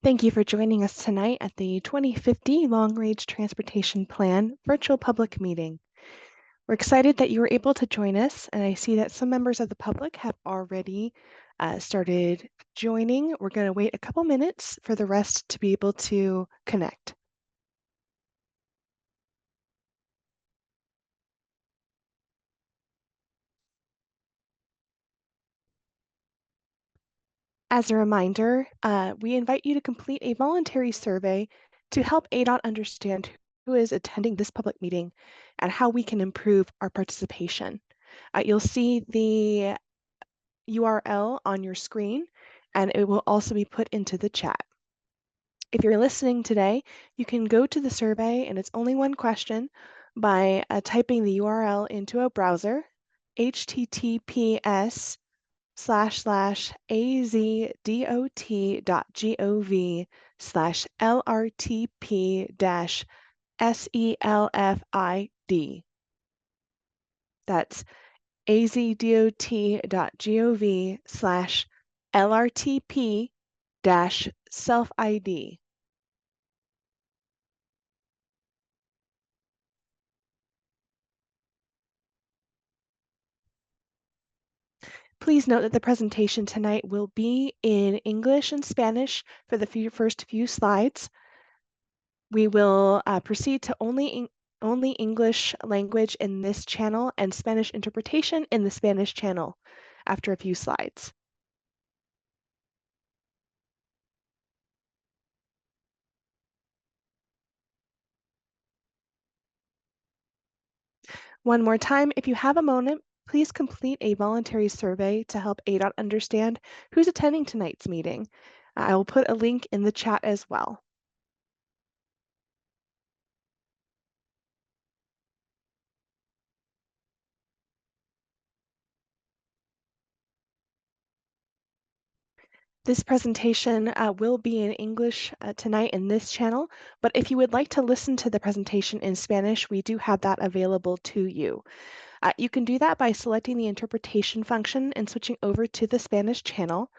Thank you for joining us tonight at the 2050 Long Range Transportation Plan virtual public meeting. We're excited that you were able to join us, and I see that some members of the public have already started joining. We're going to wait a couple minutes for the rest to be able to connect. As a reminder, we invite you to complete a voluntary survey to help ADOT understand who is attending this public meeting and how we can improve our participation. You'll see the URL on your screen, and it will also be put into the chat. If you're listening today, you can go to the survey, and it's only one question, by typing the URL into a browser, https://azdot.gov/LRTP-SELFID. That's azdot.gov/LRTP-self-ID. Please note that the presentation tonight will be in English and Spanish for the first few slides. We will proceed to only English language in this channel and Spanish interpretation in the Spanish channel after a few slides. One more time, if you have a moment, please complete a voluntary survey to help ADOT understand who's attending tonight's meeting. I will put a link in the chat as well. This presentation will be in English tonight in this channel, but if you would like to listen to the presentation in Spanish, we do have that available to you. You can do that by selecting the interpretation function and switching over to the Spanish channel.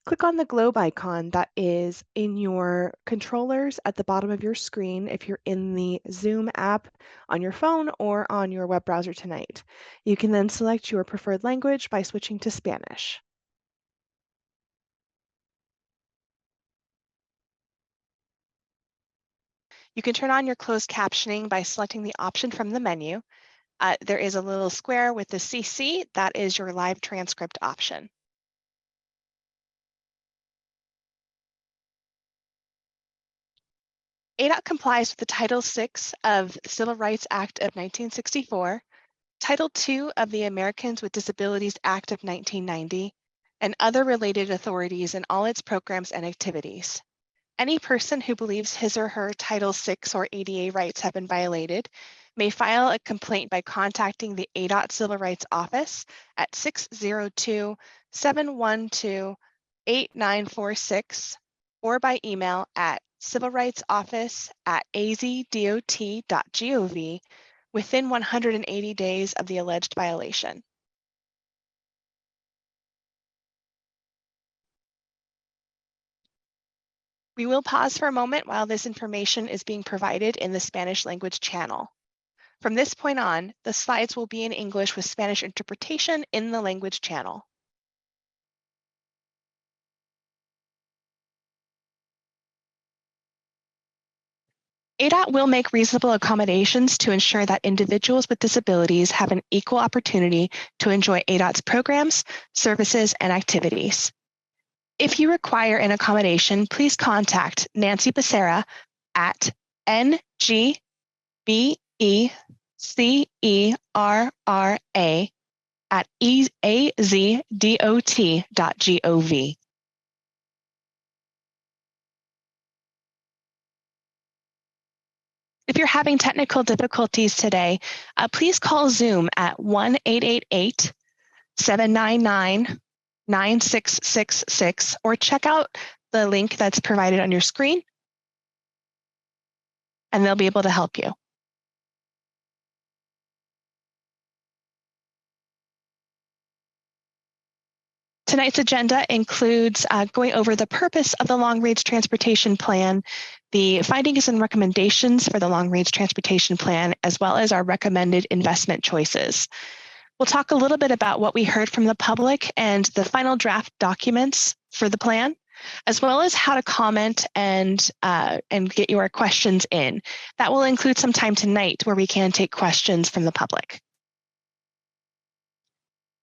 Click on the globe icon that is in your controllers at the bottom of your screen if you're in the Zoom app on your phone or on your web browser tonight. You can then select your preferred language by switching to Spanish. You can turn on your closed captioning by selecting the option from the menu. There is a little square with the CC, that is your live transcript option. ADOT complies with the Title VI of the Civil Rights Act of 1964, Title II of the Americans with Disabilities Act of 1990, and other related authorities in all its programs and activities. Any person who believes his or her Title VI or ADA rights have been violated may file a complaint by contacting the ADOT Civil Rights Office at 602-712-8946 or by email at civilrightsoffice@azdot.gov within 180 days of the alleged violation. We will pause for a moment while this information is being provided in the Spanish language channel. From this point on, the slides will be in English with Spanish interpretation in the language channel. ADOT will make reasonable accommodations to ensure that individuals with disabilities have an equal opportunity to enjoy ADOT's programs, services, and activities. If you require an accommodation, please contact Nancy Becerra at ngbcerra@azdot.gov. If you're having technical difficulties today, please call Zoom at 1-888-799-9666 or check out the link that's provided on your screen, and they'll be able to help you. Tonight's agenda includes going over the purpose of the Long-Range Transportation Plan, the findings and recommendations for the Long-Range Transportation Plan, as well as our recommended investment choices. We'll talk a little bit about what we heard from the public and the final draft documents for the plan, as well as how to comment and get your questions in. That will include some time tonight where we can take questions from the public.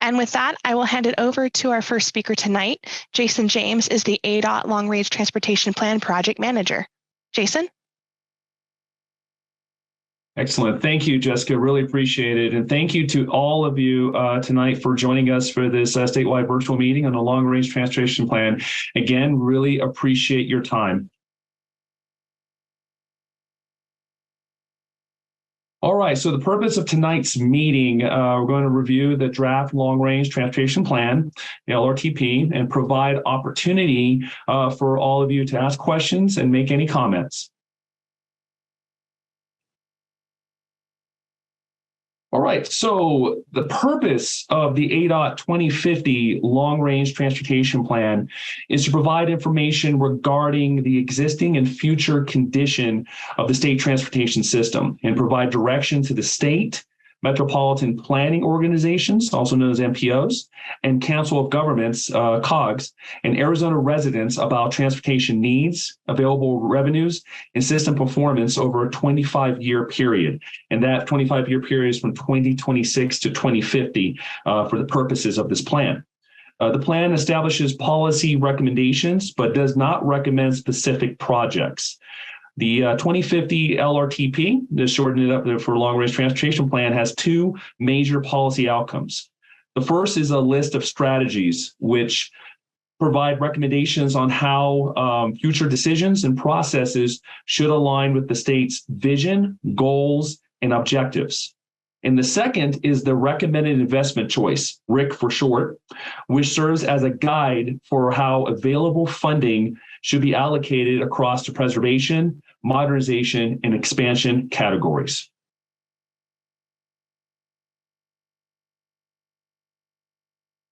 And with that, I will hand it over to our first speaker tonight. Jason James is the ADOT Long Range Transportation Plan Project Manager. Jason? Excellent. Thank you, Jessica. Really appreciate it. And thank you to all of you tonight for joining us for this statewide virtual meeting on the Long Range Transportation Plan. Again, really appreciate your time. All right, so the purpose of tonight's meeting, we're going to review the draft long-range transportation plan, the LRTP, and provide opportunity for all of you to ask questions and make any comments. All right, so the purpose of the ADOT 2050 Long-Range Transportation Plan is to provide information regarding the existing and future condition of the state transportation system and provide direction to the state, metropolitan planning organizations, also known as MPOs, and Council of Governments, COGS, and Arizona residents about transportation needs, available revenues, and system performance over a 25-year period. And that 25-year period is from 2026 to 2050 for the purposes of this plan. The plan establishes policy recommendations, but does not recommend specific projects. The 2050 LRTP, to shorten it up for Long Range Transportation Plan, has two major policy outcomes. The first is a list of strategies which provide recommendations on how future decisions and processes should align with the state's vision, goals, and objectives. And the second is the recommended investment choice, RIC for short, which serves as a guide for how available funding should be allocated across the preservation, modernization, and expansion categories.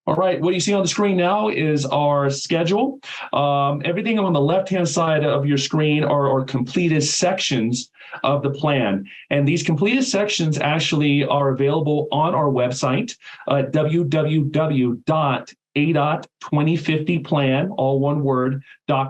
All right, what you see on the screen now is our schedule. Everything on the left-hand side of your screen are completed sections of the plan. And these completed sections actually are available on our website, www.adot2050plan, all one word,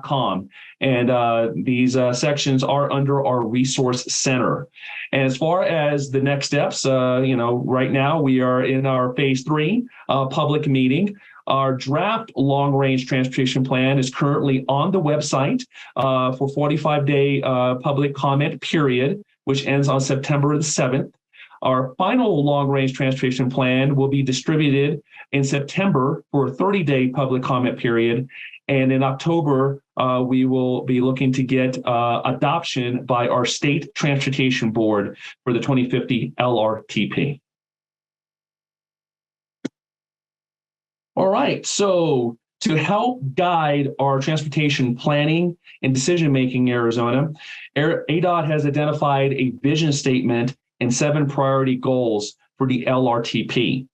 .com. And these sections are under our resource center. And as far as the next steps, right now we are in our phase 3 public meeting. Our draft long-range transportation plan is currently on the website for 45-day public comment period, which ends on September the 7th. Our final long-range transportation plan will be distributed in September for a 30-day public comment period. And in October, we will be looking to get adoption by our state transportation board for the 2050 LRTP. All right, so to help guide our transportation planning and decision-making in Arizona, ADOT has identified a vision statement and 7 priority goals for the LRTP.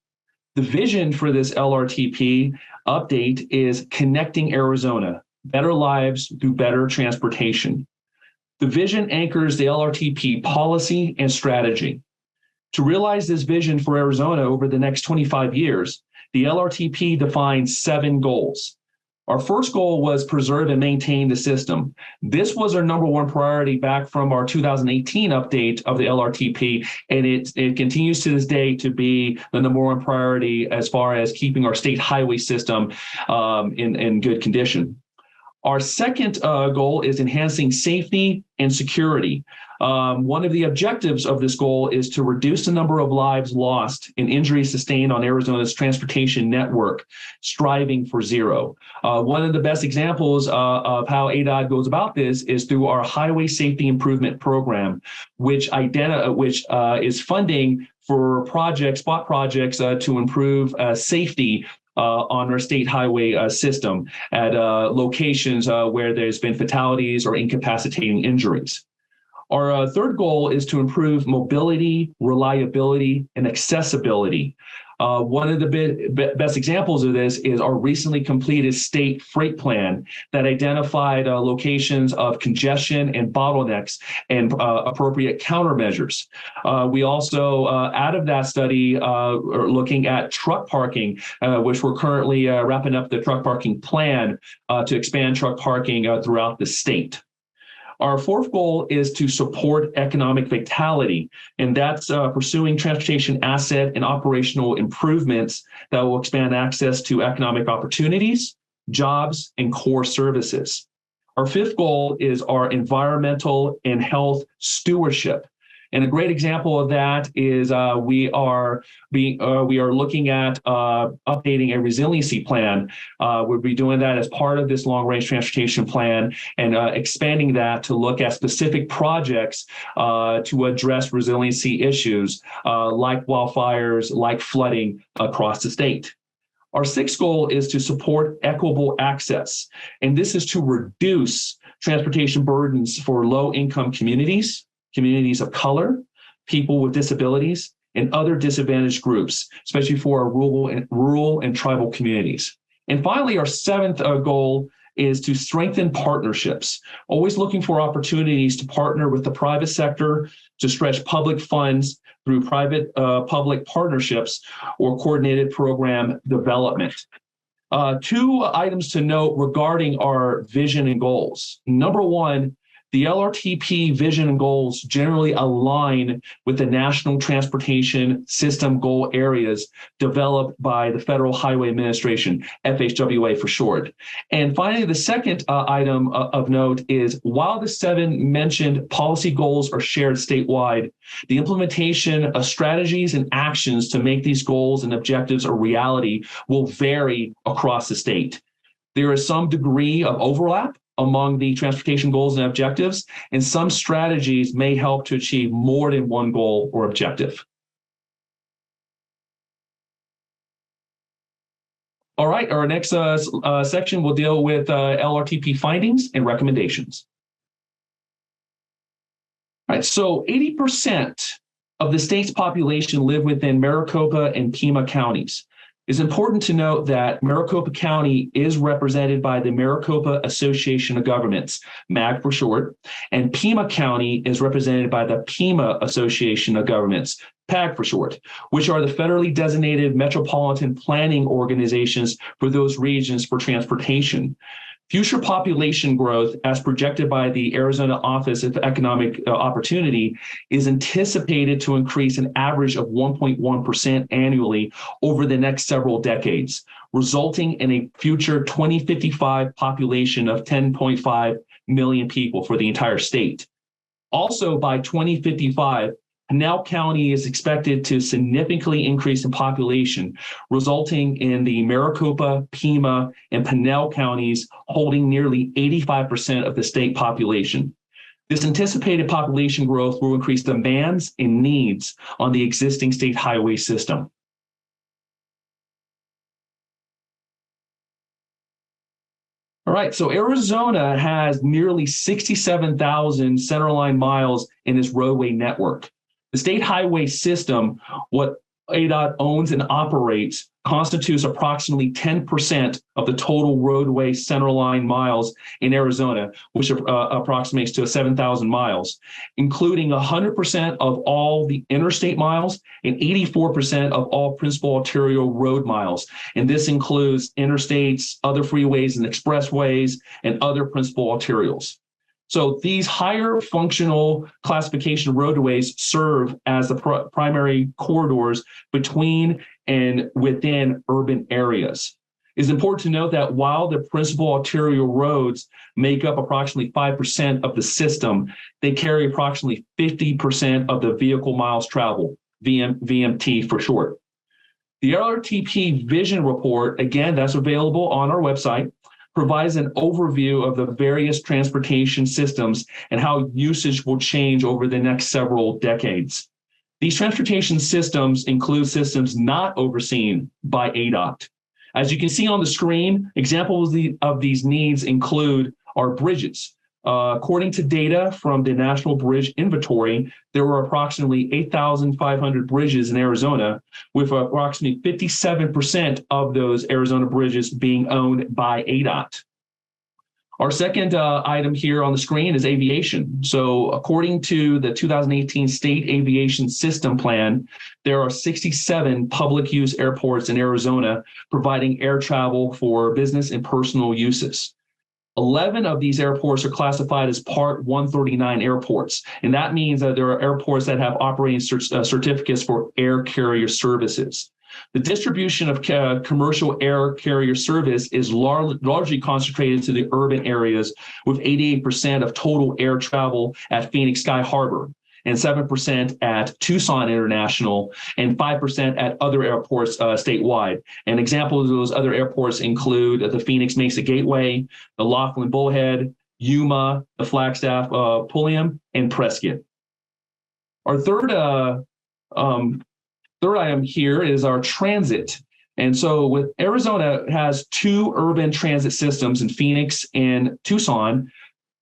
The vision for this LRTP update is connecting Arizona, better lives through better transportation. The vision anchors the LRTP policy and strategy. To realize this vision for Arizona over the next 25 years, the LRTP defines 7 goals. Our first goal was preserve and maintain the system. This was our number 1 priority back from our 2018 update of the LRTP, and it continues to this day to be the number 1 priority as far as keeping our state highway system in good condition. Our second goal is enhancing safety and security. One of the objectives of this goal is to reduce the number of lives lost and injuries sustained on Arizona's transportation network, striving for zero. One of the best examples of how ADOT goes about this is through our Highway Safety Improvement Program, which is funding for spot projects to improve safety on our state highway system at locations where there's been fatalities or incapacitating injuries. Our third goal is to improve mobility, reliability, and accessibility. One of the best examples of this is our recently completed state freight plan that identified locations of congestion and bottlenecks and appropriate countermeasures. We also, out of that study, are looking at truck parking, which we're currently wrapping up the truck parking plan to expand truck parking throughout the state. Our fourth goal is to support economic vitality, and that's pursuing transportation asset and operational improvements that will expand access to economic opportunities, jobs, and core services. Our fifth goal is our environmental and health stewardship. And a great example of that is we are looking at updating a resiliency plan. We'll be doing that as part of this long-range transportation plan and expanding that to look at specific projects to address resiliency issues like wildfires, like flooding across the state. Our sixth goal is to support equitable access, and this is to reduce transportation burdens for low-income communities, communities of color, people with disabilities, and other disadvantaged groups, especially for our rural and tribal communities. And finally, our seventh goal is to strengthen partnerships, always looking for opportunities to partner with the private sector to stretch public funds through private-public partnerships or coordinated program development. Two items to note regarding our vision and goals. Number one, the LRTP vision and goals generally align with the National Transportation System goal areas developed by the Federal Highway Administration, FHWA for short. And finally, the second item of note is while the 7 mentioned policy goals are shared statewide, the implementation of strategies and actions to make these goals and objectives a reality will vary across the state. There is some degree of overlap among the transportation goals and objectives, and some strategies may help to achieve more than one goal or objective. All right, our next section will deal with LRTP findings and recommendations. All right, so 80% of the state's population live within Maricopa and Pima counties. It's important to note that Maricopa County is represented by the Maricopa Association of Governments, MAG for short, and Pima County is represented by the Pima Association of Governments, PAG for short, which are the federally designated metropolitan planning organizations for those regions for transportation. Future population growth, as projected by the Arizona Office of Economic Opportunity, is anticipated to increase an average of 1.1% annually over the next several decades, resulting in a future 2055 population of 10.5 million people for the entire state. Also, by 2055, Pinal County is expected to significantly increase in population, resulting in the Maricopa, Pima, and Pinal counties holding nearly 85% of the state population. This anticipated population growth will increase demands and needs on the existing state highway system. All right, so Arizona has nearly 67,000 centerline miles in its roadway network. The state highway system, what ADOT owns and operates, constitutes approximately 10% of the total roadway centerline miles in Arizona, which approximates to 7,000 miles, including 100% of all the interstate miles and 84% of all principal arterial road miles. And this includes interstates, other freeways and expressways, and other principal arterials. So these higher functional classification roadways serve as the primary corridors between and within urban areas. It's important to note that while the principal arterial roads make up approximately 5% of the system, they carry approximately 50% of the vehicle miles traveled, VMT for short. The LRTP Vision Report, again, that's available on our website, provides an overview of the various transportation systems and how usage will change over the next several decades. These transportation systems include systems not overseen by ADOT. As you can see on the screen, examples of these needs include our bridges, According to data from the National Bridge Inventory, there were approximately 8,500 bridges in Arizona, with approximately 57% of those Arizona bridges being owned by ADOT. Our second item here on the screen is aviation. So according to the 2018 State Aviation System Plan, there are 67 public use airports in Arizona providing air travel for business and personal uses. 11 of these airports are classified as Part 139 airports, and that means that there are airports that have operating certificates for air carrier services. The distribution of commercial air carrier service is largely concentrated to the urban areas, with 88% of total air travel at Phoenix Sky Harbor, and 7% at Tucson International, and 5% at other airports statewide. And examples of those other airports include the Phoenix Mesa Gateway, the Laughlin Bullhead, Yuma, the Flagstaff Pulliam, and Prescott. Our third item here is our transit. And so with Arizona has 2 urban transit systems in Phoenix and Tucson,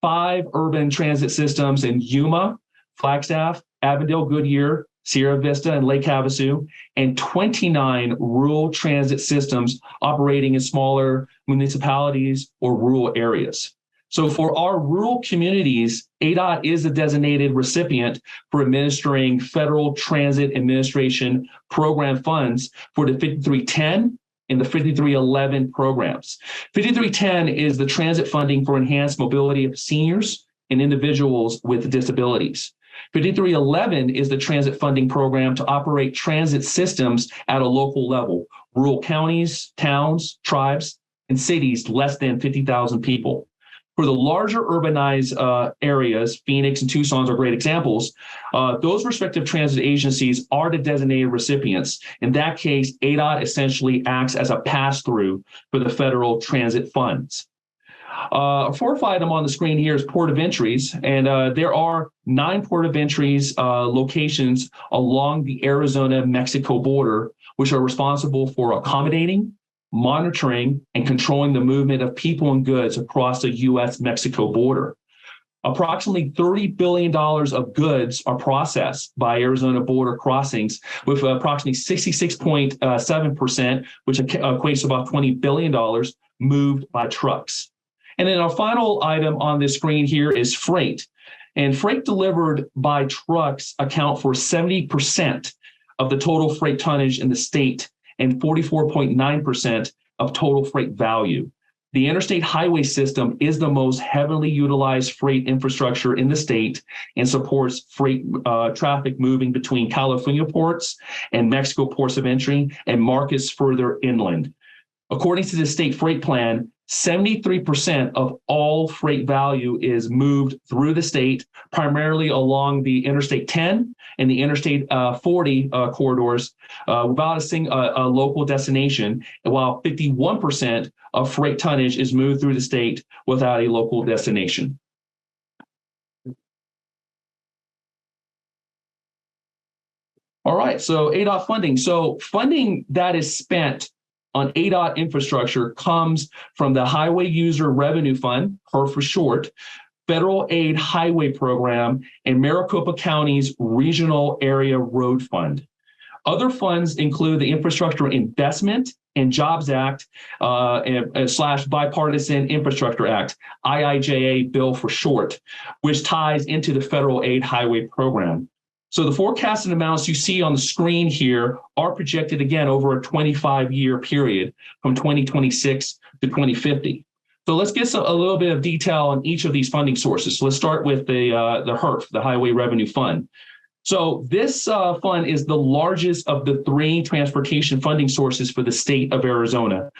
5 urban transit systems in Yuma, Flagstaff, Avondale, Goodyear, Sierra Vista, and Lake Havasu, and 29 rural transit systems operating in smaller municipalities or rural areas. So for our rural communities, ADOT is a designated recipient for administering Federal Transit Administration program funds for the 5310 and the 5311 programs. 5310 is the transit funding for enhanced mobility of seniors and individuals with disabilities. 5311 is the transit funding program to operate transit systems at a local level, rural counties, towns, tribes, and cities less than 50,000 people. For the larger urbanized areas, Phoenix and Tucson are great examples. Those respective transit agencies are the designated recipients. In that case, ADOT essentially acts as a pass-through for the federal transit funds. Fourth item on the screen here is port of entries, and there are 9 port of entries locations along the Arizona-Mexico border, which are responsible for accommodating, monitoring, and controlling the movement of people and goods across the U.S.-Mexico border. Approximately $30 billion of goods are processed by Arizona border crossings, with approximately 66.7%, which equates to about $20 billion, moved by trucks. And then our final item on this screen here is freight. And freight delivered by trucks account for 70% of the total freight tonnage in the state and 44.9% of total freight value. The interstate highway system is the most heavily utilized freight infrastructure in the state and supports freight traffic moving between California ports and Mexico ports of entry and markets further inland. According to the state freight plan, 73% of all freight value is moved through the state, primarily along the Interstate 10 and the Interstate 40 corridors, without a local destination, while 51% of freight tonnage is moved through the state without a local destination. All right, so ADOT funding. So funding that is spent on ADOT infrastructure comes from the Highway User Revenue Fund, HUR for short, Federal Aid Highway Program, and Maricopa County's Regional Area Road Fund. Other funds include the Infrastructure Investment and Jobs Act / Bipartisan Infrastructure Act, IIJA bill for short, which ties into the Federal Aid Highway Program. So the forecasted amounts you see on the screen here are projected again over a 25-year period from 2026 to 2050. So let's get a little bit of detail on each of these funding sources. So let's start with the HERF, the Highway Revenue Fund. So this fund is the largest of the 3 transportation funding sources for the state of Arizona.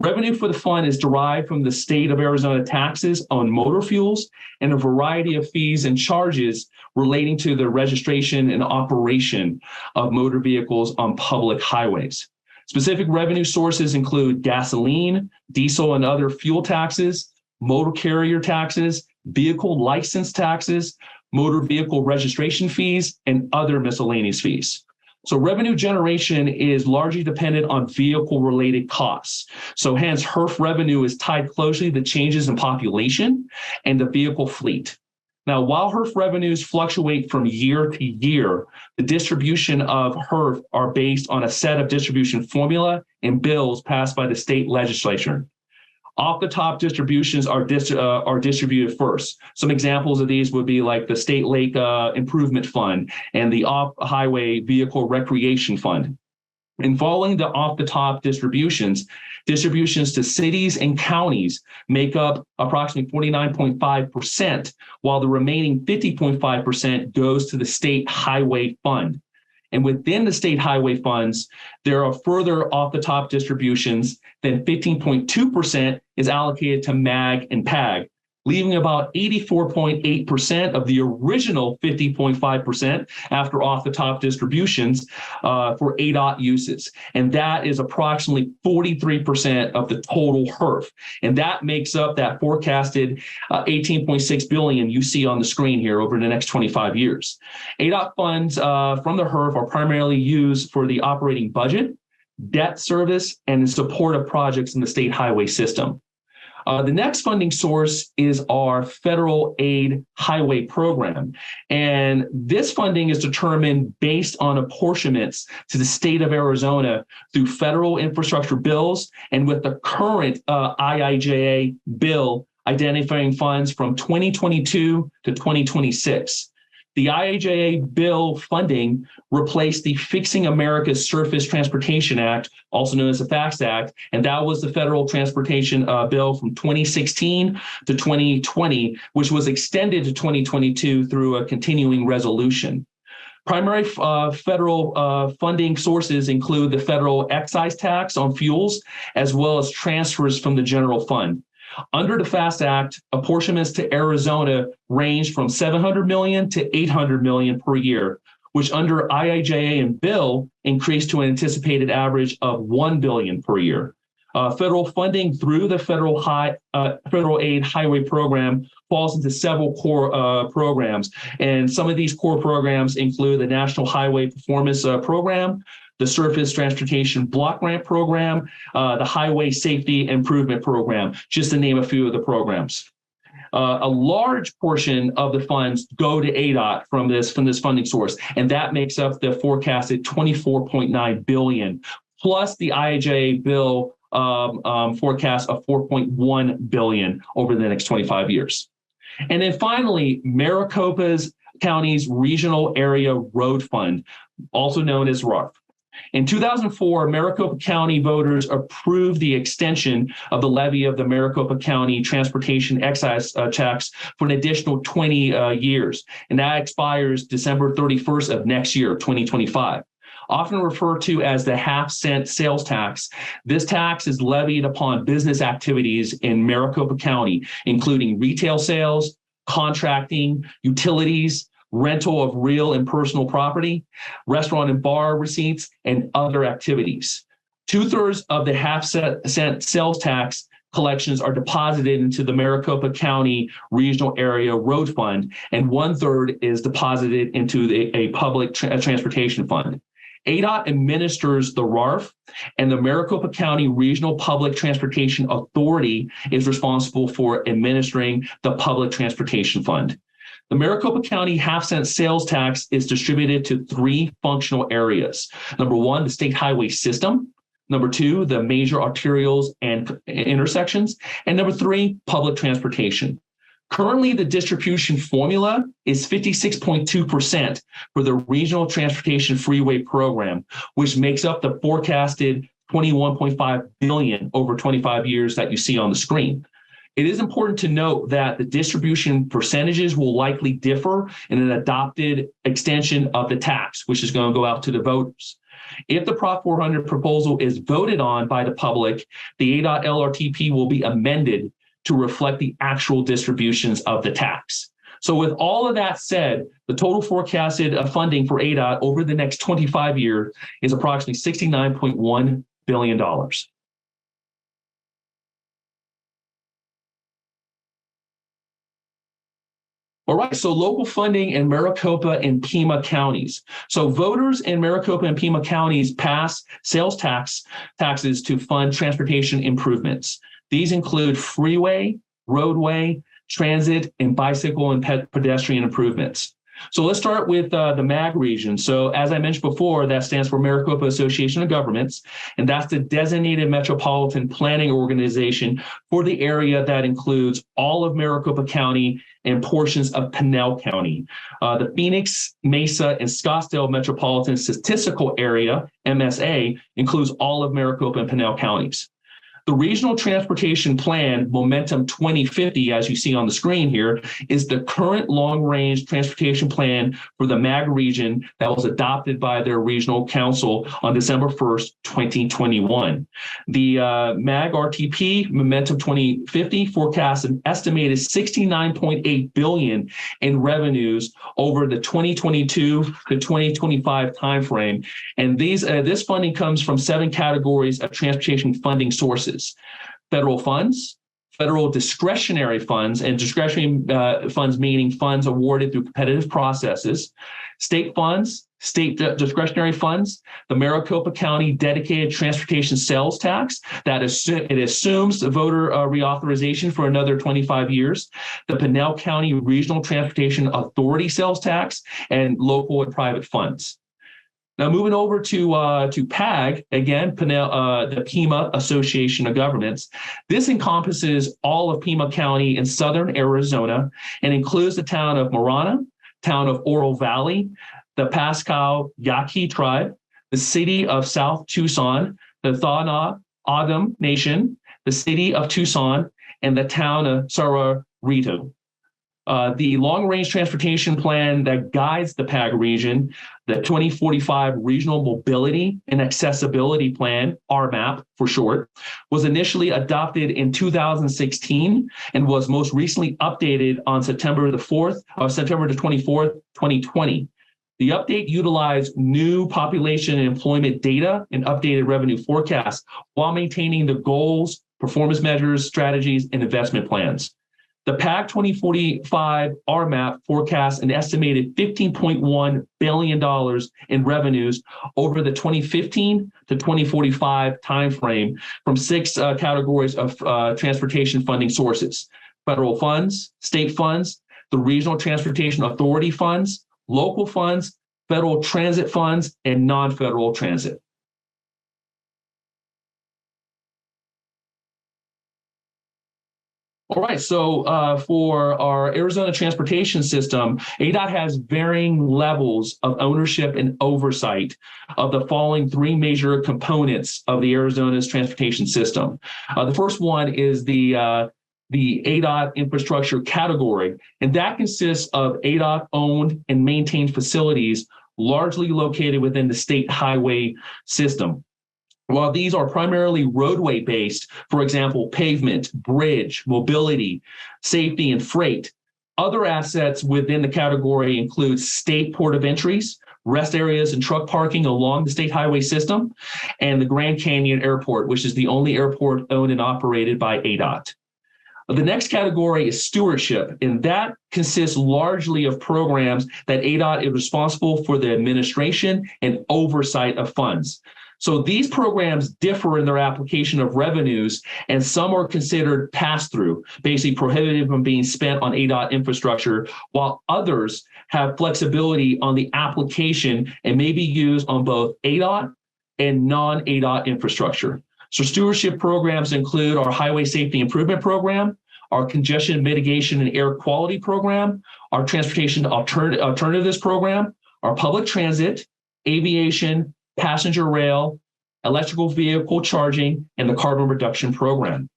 Revenue for the fund is derived from the state of Arizona taxes on motor fuels and a variety of fees and charges relating to the registration and operation of motor vehicles on public highways. Specific revenue sources include gasoline, diesel, and other fuel taxes, motor carrier taxes, vehicle license taxes, motor vehicle registration fees, and other miscellaneous fees. So revenue generation is largely dependent on vehicle-related costs. So hence, HERF revenue is tied closely to changes in population and the vehicle fleet. Now, while HERF revenues fluctuate from year to year, the distribution of HERF are based on a set of distribution formula and bills passed by the state legislature. Off the top distributions are distributed first. Some examples of these would be like the State Lake Improvement Fund and the Off Highway Vehicle Recreation Fund. And following the off the top distributions to cities and counties make up approximately 49.5%, while the remaining 50.5% goes to the State Highway Fund. And within the state highway funds, there are further off the top distributions. Then 15.2% is allocated to MAG and PAG, leaving about 84.8% of the original 50.5% after off the top distributions for ADOT uses. And that is approximately 43% of the total HERF. And that makes up that forecasted 18.6 billion you see on the screen here over the next 25 years. ADOT funds from the HERF are primarily used for the operating budget, debt service, and in support of projects in the state highway system. The next funding source is our federal aid highway program. And this funding is determined based on apportionments to the state of Arizona through federal infrastructure bills and with the current IIJA bill identifying funds from 2022 to 2026. The IIJA bill funding replaced the Fixing America's Surface Transportation Act, also known as the FAST Act, and that was the federal transportation bill from 2016 to 2020, which was extended to 2022 through a continuing resolution. Primary federal funding sources include the federal excise tax on fuels, as well as transfers from the general fund. Under the FAST Act, apportionments to Arizona range from $700 million to $800 million per year, which under IIJA and bill increased to an anticipated average of $1 billion per year. Federal funding through the federal aid highway program falls into several core programs, and some of these core programs include the National Highway Performance Program, the Surface Transportation Block Grant Program, the Highway Safety Improvement Program, just to name a few of the programs. A large portion of the funds go to ADOT from this funding source, and that makes up the forecasted $24.9 billion, plus the IIJA bill forecast of $4.1 billion over the next 25 years. And then finally, Maricopa County's Regional Area Road Fund, also known as RARF. In 2004, Maricopa County voters approved the extension of the levy of the Maricopa County Transportation Excise Tax for an additional 20 years, and that expires December 31st of next year, 2025. Often referred to as the half-cent sales tax, this tax is levied upon business activities in Maricopa County, including retail sales, contracting, utilities, rental of real and personal property, restaurant and bar receipts, and other activities. 2/3 of the half-cent sales tax collections are deposited into the Maricopa County Regional Area Road Fund, and 1/3 is deposited into a public transportation fund. ADOT administers the RARF, and the Maricopa County Regional Public Transportation Authority is responsible for administering the Public Transportation Fund. The Maricopa County half-cent sales tax is distributed to 3 functional areas. Number 1, the state highway system. Number 2, the major arterials and intersections. And number 3, public transportation. Currently, the distribution formula is 56.2% for the Regional Transportation Freeway Program, which makes up the forecasted $21.5 billion over 25 years that you see on the screen. It is important to note that the distribution percentages will likely differ in an adopted extension of the tax, which is going to go out to the voters. If the Prop 400 proposal is voted on by the public, the ADOT LRTP will be amended to reflect the actual distributions of the tax. So with all of that said, the total forecasted funding for ADOT over the next 25 years is approximately $69.1 billion. All All right, so local funding in Maricopa and Pima counties. So voters in Maricopa and Pima counties pass sales taxes to fund transportation improvements. These include freeway, roadway, transit, and bicycle and pedestrian improvements. So let's start with the MAG region. So as I mentioned before, that stands for Maricopa Association of Governments, and that's the designated metropolitan planning organization for the area that includes all of Maricopa County and portions of Pinal County. The Phoenix, Mesa, and Scottsdale Metropolitan Statistical Area, MSA, includes all of Maricopa and Pinal counties. The Regional Transportation Plan, Momentum 2050, as you see on the screen here, is the current long-range transportation plan for the MAG region that was adopted by their regional council on December 1st, 2021. The MAG RTP, Momentum 2050, forecasts an estimated $69.8 billion in revenues over the 2022 to 2025 timeframe. And this funding comes from 7 categories of transportation funding sources. Federal funds, federal discretionary funds, and discretionary funds meaning funds awarded through competitive processes, state funds, state discretionary funds, the Maricopa County Dedicated Transportation Sales Tax that it assumes the voter reauthorization for another 25 years, the Pinal County Regional Transportation Authority Sales Tax, and local and private funds. Now, moving over to PAG, again, the Pima Association of Governments. This encompasses all of Pima County in southern Arizona and includes the town of Marana, town of Oro Valley, the Pascal Yaqui tribe, the city of South Tucson, the Thana Adam Nation, the city of Tucson, and the town of Sararito. The long-range transportation plan that guides the PAG region, the 2045 Regional Mobility and Accessibility Plan, RMAP for short, was initially adopted in 2016 and was most recently updated on September the 24th, 2020. The update utilized new population and employment data and updated revenue forecasts while maintaining the goals, performance measures, strategies, and investment plans. The PAG 2045 RMAP forecasts an estimated $15.1 billion in revenues over the 2015 to 2045 timeframe from 6 categories of transportation funding sources: federal funds, state funds, the Regional Transportation Authority funds, local funds, federal transit funds, and non-federal transit. All right, so for our Arizona transportation system, ADOT has varying levels of ownership and oversight of the following 3 major components of the Arizona's transportation system. The first one is the ADOT infrastructure category, and that consists of ADOT-owned and maintained facilities largely located within the state highway system. While these are primarily roadway-based, for example, pavement, bridge, mobility, safety, and freight, other assets within the category include state port of entries, rest areas and truck parking along the state highway system, and the Grand Canyon Airport, which is the only airport owned and operated by ADOT. The next category is stewardship, and that consists largely of programs that ADOT is responsible for the administration and oversight of funds. So these programs differ in their application of revenues, and some are considered pass-through, basically prohibited from being spent on ADOT infrastructure, while others have flexibility on the application and may be used on both ADOT and non-ADOT infrastructure. So stewardship programs include our Highway Safety Improvement Program, our Congestion Mitigation and Air Quality Program, our Transportation Alternatives Program, our Public Transit, Aviation, Passenger Rail, Electrical Vehicle Charging, and the Carbon Reduction Program.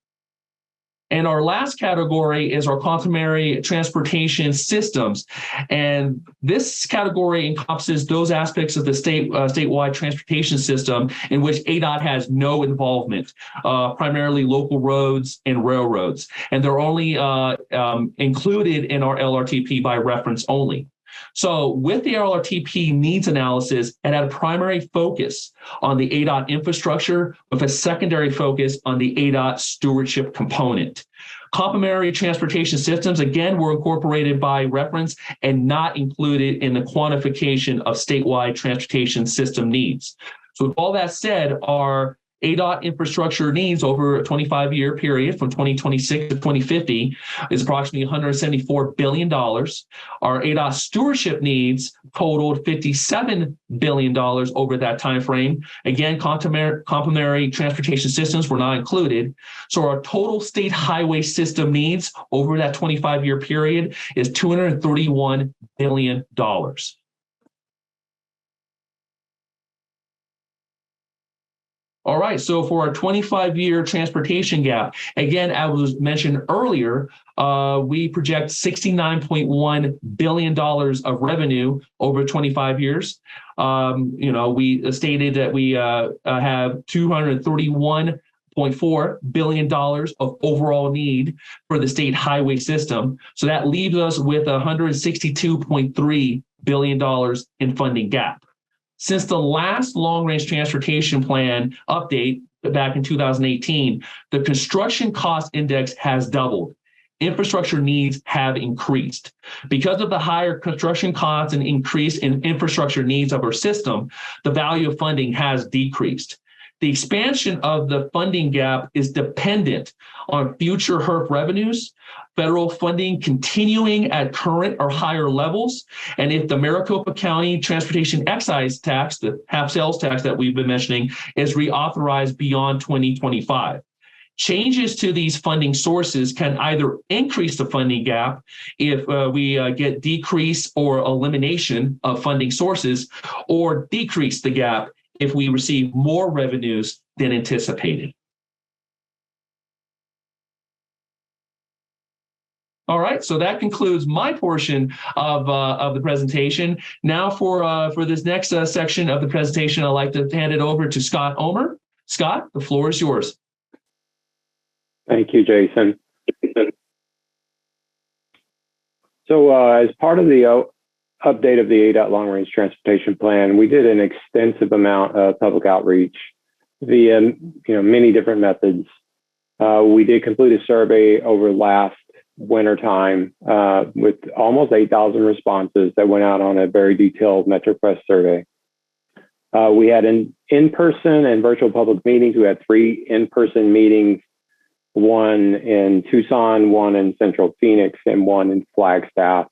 And our last category is our complementary transportation systems. And this category encompasses those aspects of the statewide transportation system in which ADOT has no involvement, primarily local roads and railroads. And they're only included in our LRTP by reference only. So with the LRTP needs analysis, it had a primary focus on the ADOT infrastructure with a secondary focus on the ADOT stewardship component. Complementary transportation systems, again, were incorporated by reference and not included in the quantification of statewide transportation system needs. So with all that said, our ADOT infrastructure needs over a 25-year period from 2026 to 2050 is approximately $174 billion. Our ADOT stewardship needs totaled $57 billion over that time frame. Again, complementary transportation systems were not included. So our total state highway system needs over that 25-year period is $231 billion. All right, so for our 25-year transportation gap, again, as was mentioned earlier, we project $69.1 billion of revenue over 25 years. We stated that we have $231.4 billion of overall need for the state highway system. So that leaves us with $162.3 billion in funding gap. Since the last long-range transportation plan update back in 2018, the construction cost index has doubled. Infrastructure needs have increased. Because of the higher construction costs and increase in infrastructure needs of our system, the value of funding has decreased. The expansion of the funding gap is dependent on future HERF revenues, federal funding continuing at current or higher levels, and if the Maricopa County Transportation Excise Tax, the half sales tax that we've been mentioning, is reauthorized beyond 2025. Changes to these funding sources can either increase the funding gap if we get decrease or elimination of funding sources, or decrease the gap if we receive more revenues than anticipated. All right, so that concludes my portion of the presentation. Now for this next section of the presentation, I'd like to hand it over to Scott Omer. Scott, the floor is yours. Thank you, Jason. So as part of the update of the ADOT Long Range Transportation Plan, we did an extensive amount of public outreach via many different methods. We did complete a survey over last winter time with almost 8,000 responses that went out on a very detailed MetroPress survey. We had in-person and virtual public meetings. We had 3 in-person meetings, one in Tucson, one in Central Phoenix, and one in Flagstaff.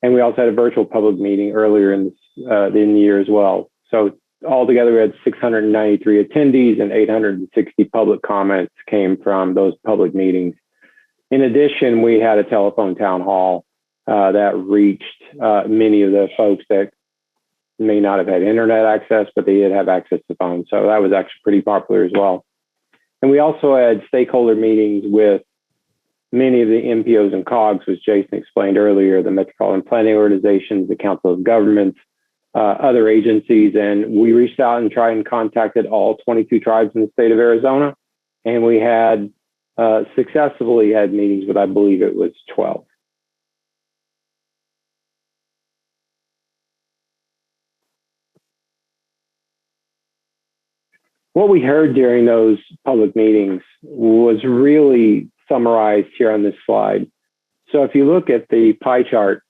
And we also had a virtual public meeting earlier in the year as well. So altogether, we had 693 attendees and 860 public comments came from those public meetings. In addition, we had a telephone town hall that reached many of the folks that may not have had internet access, but they did have access to phones. So that was actually pretty popular as well. And we also had stakeholder meetings with many of the MPOs and COGs, which Jason explained earlier, the Metropolitan Planning Organizations, the Council of Governments, other agencies. And we reached out and tried and contacted all 22 tribes in the state of Arizona. And we had successfully had meetings with, I believe it was 12. What we heard during those public meetings was really summarized here on this slide. So if you look at the pie chart,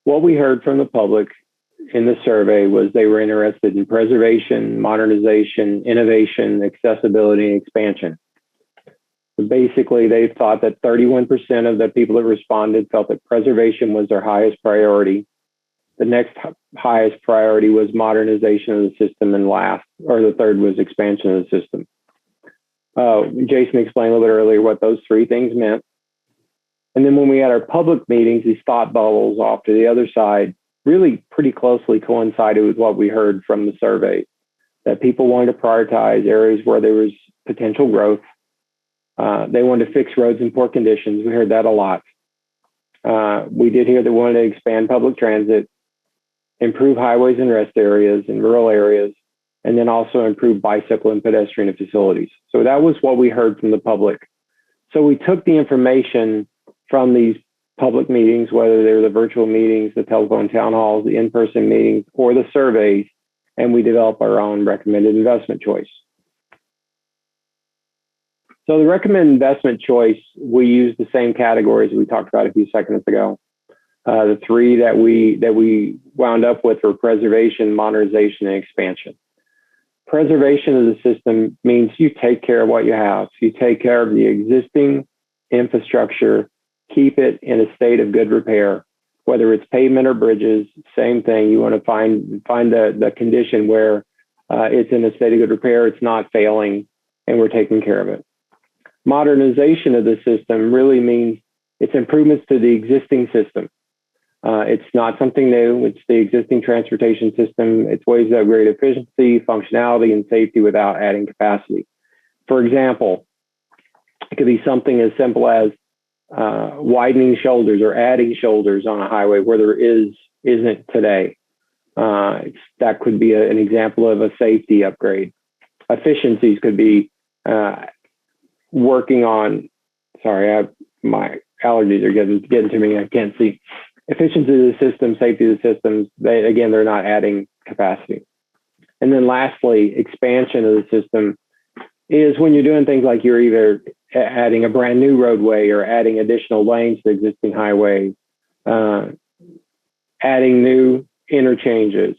what we heard from the public in the survey was they were interested in preservation, modernization, innovation, accessibility, and expansion. So basically, they thought that 31% of the people that responded felt that preservation was their highest priority. The next highest priority was modernization of the system, and the third was expansion of the system. Jason explained a little bit earlier what those 3 things meant. And then when we had our public meetings, these thought bubbles off to the other side really pretty closely coincided with what we heard from the survey, that people wanted to prioritize areas where there was potential growth. They wanted to fix roads in poor conditions. We heard that a lot. We did hear they wanted to expand public transit, improve highways and rest areas in rural areas, and then also improve bicycle and pedestrian facilities. So that was what we heard from the public. So we took the information from these public meetings, whether they were the virtual meetings, the telephone town halls, the in-person meetings, or the surveys, and we developed our own recommended investment choice. So the recommended investment choice, we use the same categories we talked about a few seconds ago. The three that we wound up with were preservation, modernization, and expansion. Preservation of the system means you take care of what you have. You take care of the existing infrastructure, keep it in a state of good repair, whether it's pavement or bridges, same thing. You want to find the condition where it's in a state of good repair, it's not failing, and we're taking care of it. Modernization of the system really means it's improvements to the existing system. It's not something new. It's the existing transportation system. It's ways to upgrade efficiency, functionality, and safety without adding capacity. For example, it could be something as simple as widening shoulders or adding shoulders on a highway where there isn't today. That could be an example of a safety upgrade. Efficiencies could be working on, my allergies are getting to me, I can't see. Efficiency of the system, safety of the systems, they're not adding capacity. And then lastly, expansion of the system is when you're doing things like you're either adding a brand new roadway or adding additional lanes to existing highways, adding new interchanges.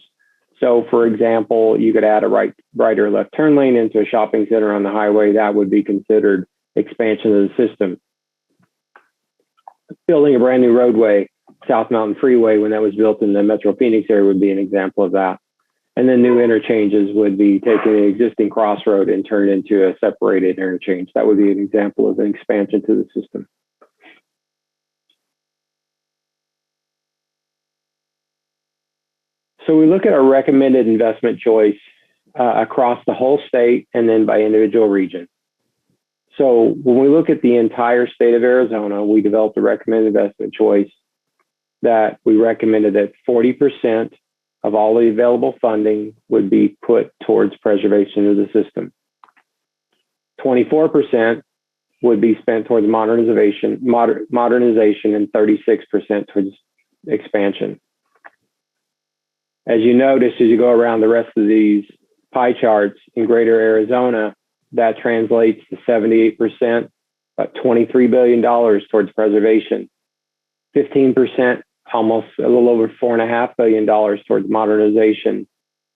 So for example, you could add a right or left turn lane into a shopping center on the highway. That would be considered expansion of the system. Building a brand new roadway, South Mountain Freeway, when that was built in the Metro Phoenix area, would be an example of that. And then new interchanges would be taking an existing crossroad and turn it into a separated interchange. That would be an example of an expansion to the system. So we look at our recommended investment choice across the whole state and then by individual region. So when we look at the entire state of Arizona, we developed a recommended investment choice that we recommended that 40% of all the available funding would be put towards preservation of the system. 24% would be spent towards modernization, and 36% towards expansion. As you notice, as you go around the rest of these pie charts in greater Arizona, that translates to 78%, about $23 billion towards preservation, 15%, almost a little over $4.5 billion towards modernization.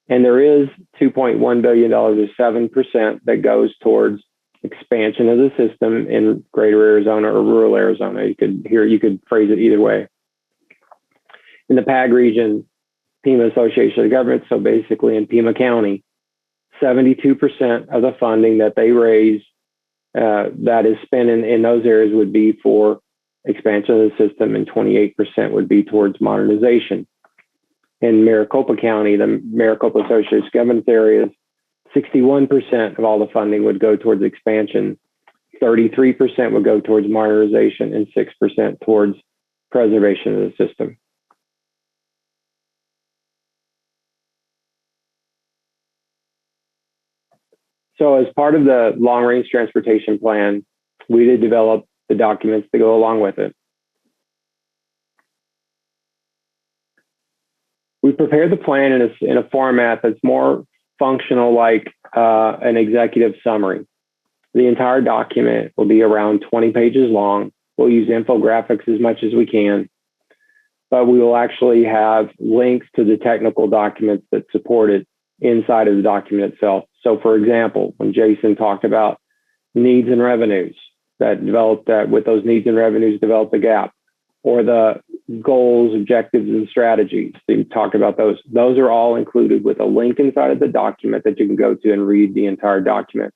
And there is $2.1 billion or 7% that goes towards expansion of the system in greater Arizona or rural Arizona. You could phrase it either way. In the PAG region, Pima Association of Governments, so basically in Pima County, 72% of the funding that they raise that is spent in those areas would be for expansion of the system, and 28% would be towards modernization. In Maricopa County, the Maricopa Association of Governments areas, 61% of all the funding would go towards expansion, 33% would go towards modernization, and 6% towards preservation of the system. So as part of the long-range transportation plan, we did develop the documents to go along with it. We prepared the plan in a format that's more functional, like an executive summary. The entire document will be around 20 pages long. We'll use infographics as much as we can, but we will actually have links to the technical documents that support it inside of the document itself. So for example, when Jason talked about needs and revenues, that developed that with those needs and revenues develop the gap, or the goals, objectives, and strategies. So you talk about those. Those are all included with a link inside of the document that you can go to and read the entire document.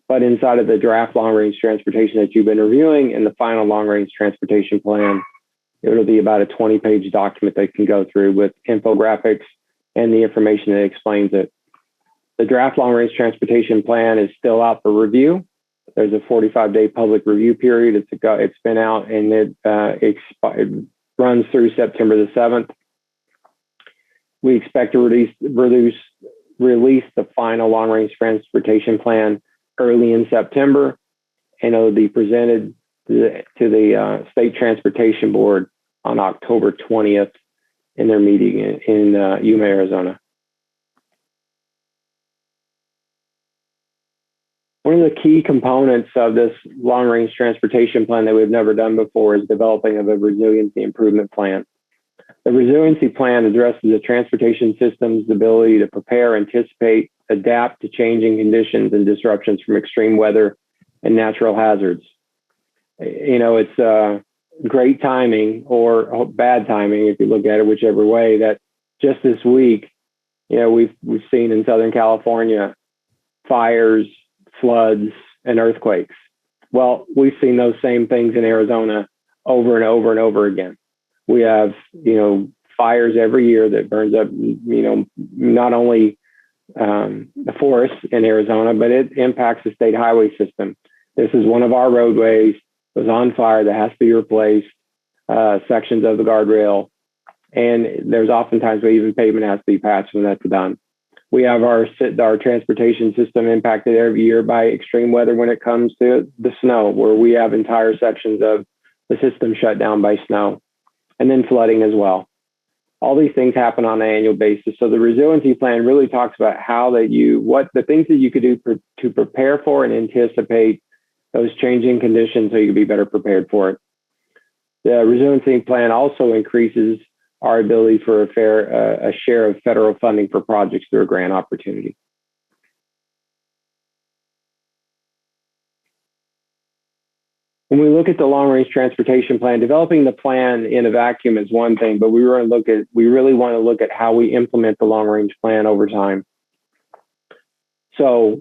But inside of the draft long-range transportation that you've been reviewing and the final long-range transportation plan, it'll be about a 20-page document that you can go through with infographics and the information that explains it. The draft long-range transportation plan is still out for review. There's a 45-day public review period. It's been out, and it runs through September the 7th. We expect to release the final long-range transportation plan early in September, and it will be presented to the State Transportation Board on October 20th in their meeting in Yuma, Arizona. One One of the key components of this long-range transportation plan that we've never done before is developing of a resiliency improvement plan. The resiliency plan addresses the transportation system's ability to prepare, anticipate, adapt to changing conditions and disruptions from extreme weather and natural hazards. It's great timing or bad timing, if you look at it whichever way, that just this week, we've seen in Southern California fires, floods, and earthquakes. Well, we've seen those same things in Arizona over and over and over again. We have, fires every year that burns up, not only the forests in Arizona, but it impacts the state highway system. This is one of our roadways was on fire that has to be replaced, sections of the guardrail, and there's oftentimes where even pavement has to be patched when that's done. We have our transportation system impacted every year by extreme weather when it comes to the snow, where we have entire sections of the system shut down by snow, and then flooding as well. All these things happen on an annual basis. So the resiliency plan really talks about what the things that you could do to prepare for and anticipate those changing conditions so you can be better prepared for it. The resiliency plan also increases our ability for a share of federal funding for projects through a grant opportunity. When we look at the long-range transportation plan, developing the plan in a vacuum is one thing, but we really want to look at how we implement the long-range plan over time. So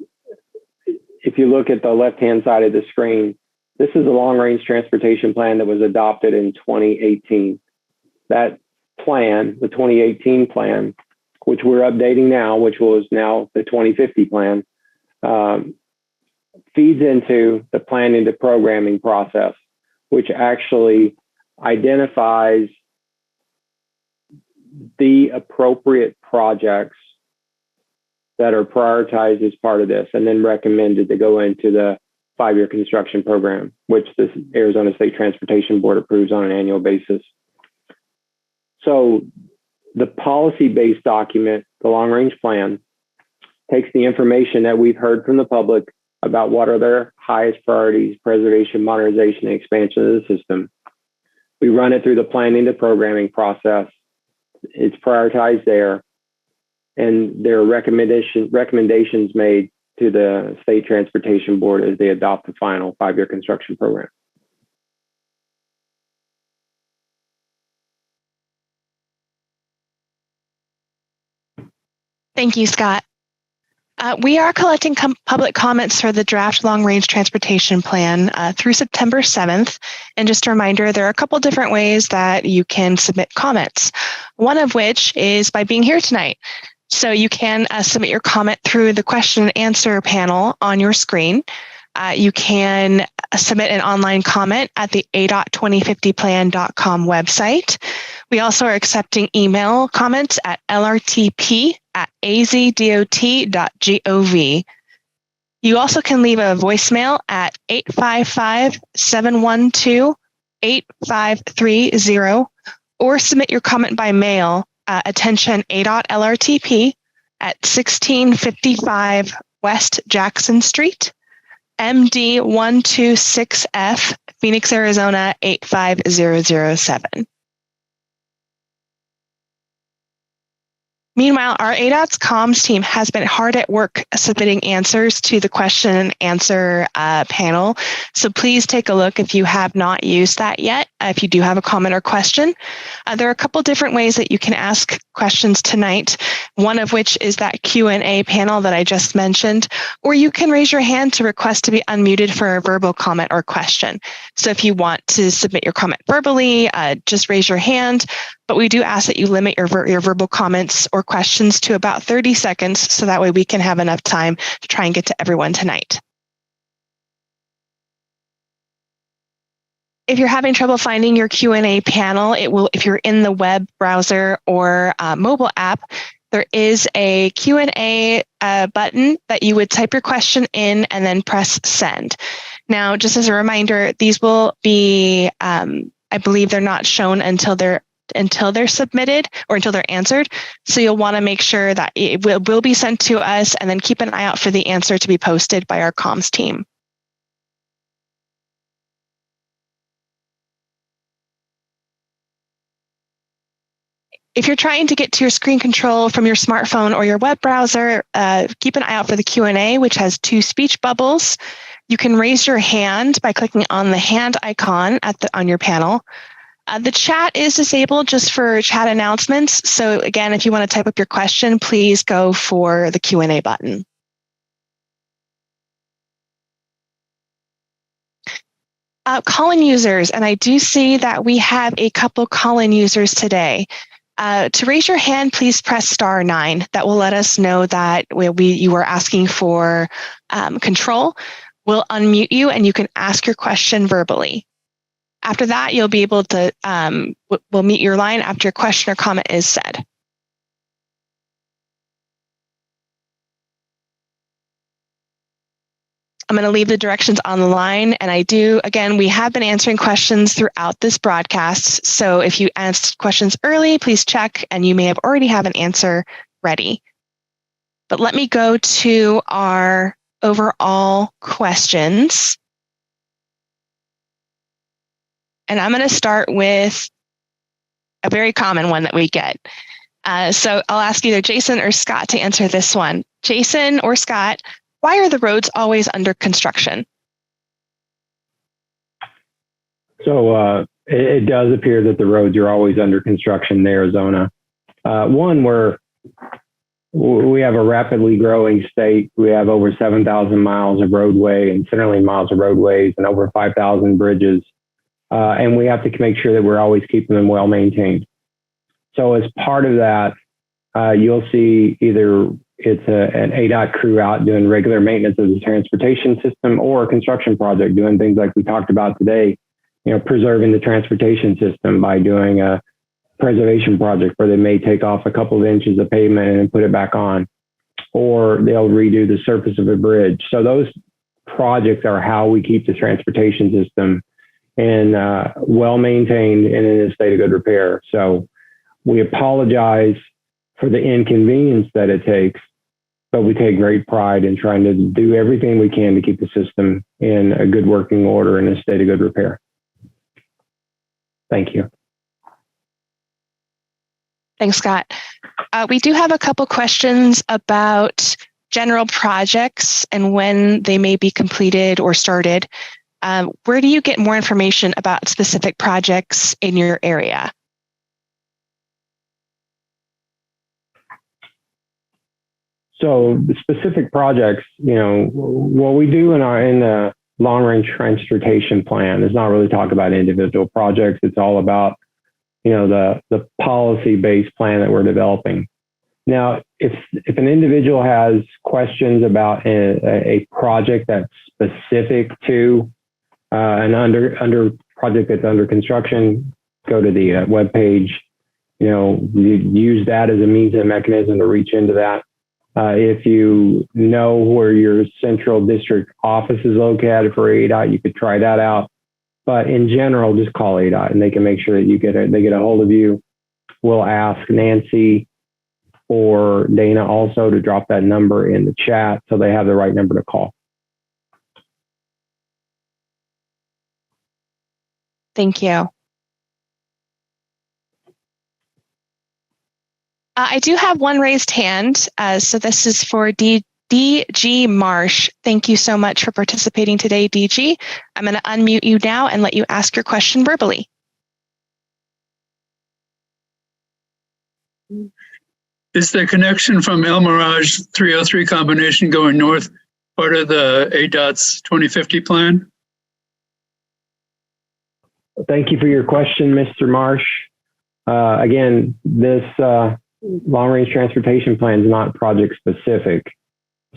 if you look at the left-hand side of the screen, this is a long-range transportation plan that was adopted in 2018. That plan, the 2018 plan, which we're updating now, which was now the 2050 plan, feeds into the planning to programming process, which actually identifies the appropriate projects that are prioritized as part of this and then recommended to go into the 5-year construction program, which the Arizona State Transportation Board approves on an annual basis. So the policy-based document, the long-range plan, takes the information that we've heard from the public about what are their highest priorities, preservation, modernization, and expansion of the system. We run it through the planning to programming process. It's prioritized there. And there are recommendations made to the State Transportation Board as they adopt the final 5-year construction program. Thank you, Scott. We are collecting public comments for the draft long-range transportation plan through September 7th. And just a reminder, there are a couple different ways that you can submit comments, one of which is by being here tonight. So you can submit your comment through the question and answer panel on your screen. You can submit an online comment at the ADOT2050plan.com website. We also are accepting email comments at lrtp@azdot.gov. You also can leave a voicemail at 855-712-8530 or submit your comment by mail. Attention ADOT LRTP at 1655 West Jackson Street, MD 126F, Phoenix, Arizona 85007. Meanwhile, our ADOT's comms team has been hard at work submitting answers to the question and answer panel. So please take a look if you have not used that yet. If you do have a comment or question, there are a couple different ways that you can ask questions tonight. One of which is that Q&A panel that I just mentioned, or you can raise your hand to request to be unmuted for a verbal comment or question. So if you want to submit your comment verbally, just raise your hand. But we do ask that you limit your verbal comments or questions to about 30 seconds, so that way we can have enough time to try and get to everyone tonight. If you're having trouble finding your Q&A panel, it will, if you're in the web browser or mobile app, there is a Q&A button that you would type your question in and then press send. Now, just as a reminder, these will be, I believe they're not shown until they're until they're submitted or until they're answered. So you'll want to make sure that it will be sent to us, and then keep an eye out for the answer to be posted by our comms team. If you're trying to get to your screen control from your smartphone or your web browser, keep an eye out for the Q&A, which has 2 speech bubbles. You can raise your hand by clicking on the hand icon on your panel. The chat is disabled just for chat announcements. So again, if you want to type up your question, please go for the Q&A button. Call-in users, and I do see that we have a couple call-in users today. To raise your hand, please press *9. That will let us know that you are asking for control. We'll unmute you and you can ask your question verbally. After that, you'll be able to, we'll mute your line after your question or comment is said. I'm going to leave the directions on the line. And again, we have been answering questions throughout this broadcast. So if you asked questions early, please check, and you may have already have an answer ready. But let me go to our overall questions. And I'm going to start with a very common one that we get. So I'll ask either Jason or Scott to answer this one. Jason or Scott, why are the roads always under construction? So it does appear that the roads are always under construction in Arizona. One, we have a rapidly growing state. We have over 7,000 miles of roadway and centerline miles of roadways and over 5,000 bridges. And we have to make sure that we're always keeping them well maintained. So as part of that, you'll see either it's an ADOT crew out doing regular maintenance of the transportation system, or a construction project doing things like we talked about today, preserving the transportation system by doing a preservation project where they may take off a couple of inches of pavement and put it back on, or they'll redo the surface of a bridge. So those projects are how we keep the transportation system well maintained and in a state of good repair. So we apologize for the inconvenience that it takes, but we take great pride in trying to do everything we can to keep the system in a good working order and a state of good repair. Thank you. Thanks, Scott. We do have a couple questions about general projects and when they may be completed or started. Where do you get more information about specific projects in your area? So the specific projects, what we do in the long-range transportation plan is not really talk about individual projects. It's all about, the policy-based plan that we're developing. Now, if an individual has questions about a project that's specific to an under project that's under construction, go to the webpage. You use that as a means and mechanism to reach into that. If you know where your central district office is located for ADOT, you could try that out. But in general, just call ADOT and they can make sure that they get a hold of you. We'll ask Nancy or Dana also to drop that number in the chat so they have the right number to call. Thank you. I do have one raised hand. So this is for DG Marsh. Thank you so much for participating today, DG. I'm going to unmute you now and let you ask your question verbally. Is the connection from El Mirage 303 combination going north part of the ADOT's 2050 plan? Thank you for your question, Mr. Marsh. Again, this long-range transportation plan is not project specific.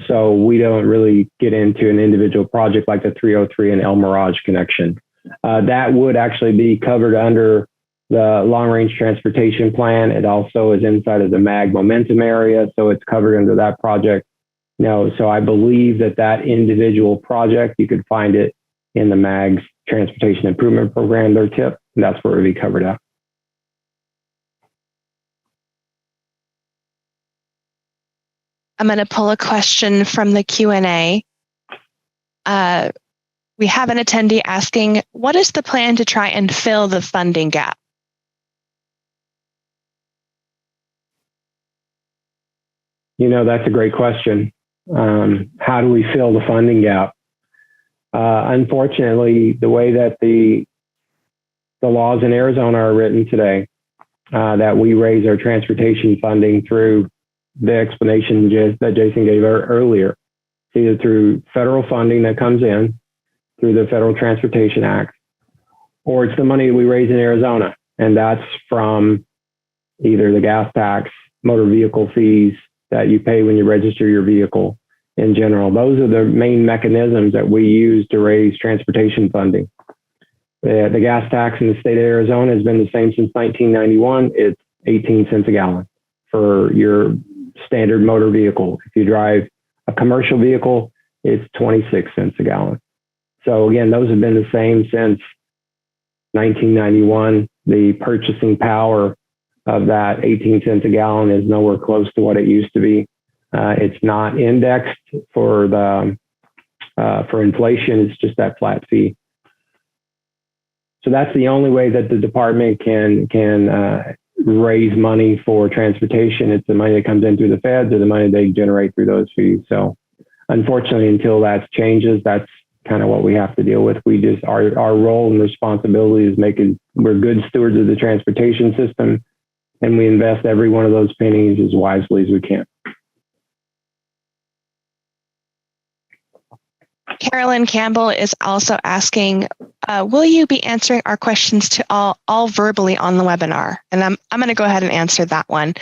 So we don't really get into an individual project like the 303 and El Mirage connection. That would actually be covered under the long-range transportation plan. It also is inside of the MAG momentum area, so it's covered under that project. So I believe that individual project, you could find it in the MAG's Transportation Improvement Program, their TIP, and that's where it would be covered up. I'm going to pull a question from the Q&A. We have an attendee asking, what is the plan to try and fill the funding gap? That's a great question. How do we fill the funding gap? Unfortunately, the way that the laws in Arizona are written today, that we raise our transportation funding through the explanation that Jason gave earlier, either through federal funding that comes in through the Federal Transportation Act, or it's the money we raise in Arizona, and that's from either the gas tax, motor vehicle fees that you pay when you register your vehicle in general. Those are the main mechanisms that we use to raise transportation funding. The gas tax in the state of Arizona has been the same since 1991. It's 18 cents a gallon for your standard motor vehicle. If you drive a commercial vehicle, it's 26 cents a gallon. So again, those have been the same since 1991. The purchasing power of that 18 cents a gallon is nowhere close to what it used to be. It's not indexed for inflation. It's just that flat fee. So that's the only way that the department can raise money for transportation. It's the money that comes in through the feds or the money they generate through those fees. So unfortunately, until that changes, that's kind of what we have to deal with. Our role and responsibility is we're good stewards of the transportation system, and we invest every one of those pennies as wisely as we can. Carolyn Campbell is also asking, will you be answering our questions to all verbally on the webinar? And I'm going to go ahead and answer that one.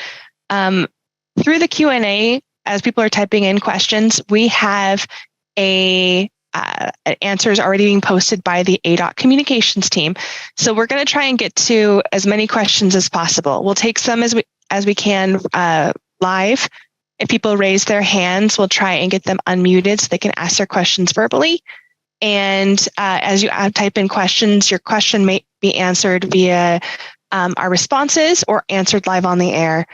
Through the Q&A, as people are typing in questions, we have answers already being posted by the ADOT communications team. So we're going to try and get to as many questions as possible. We'll take some as we can live. If people raise their hands, we'll try and get them unmuted so they can ask their questions verbally. And as you type in questions, your question may be answered via our responses or answered live on the air.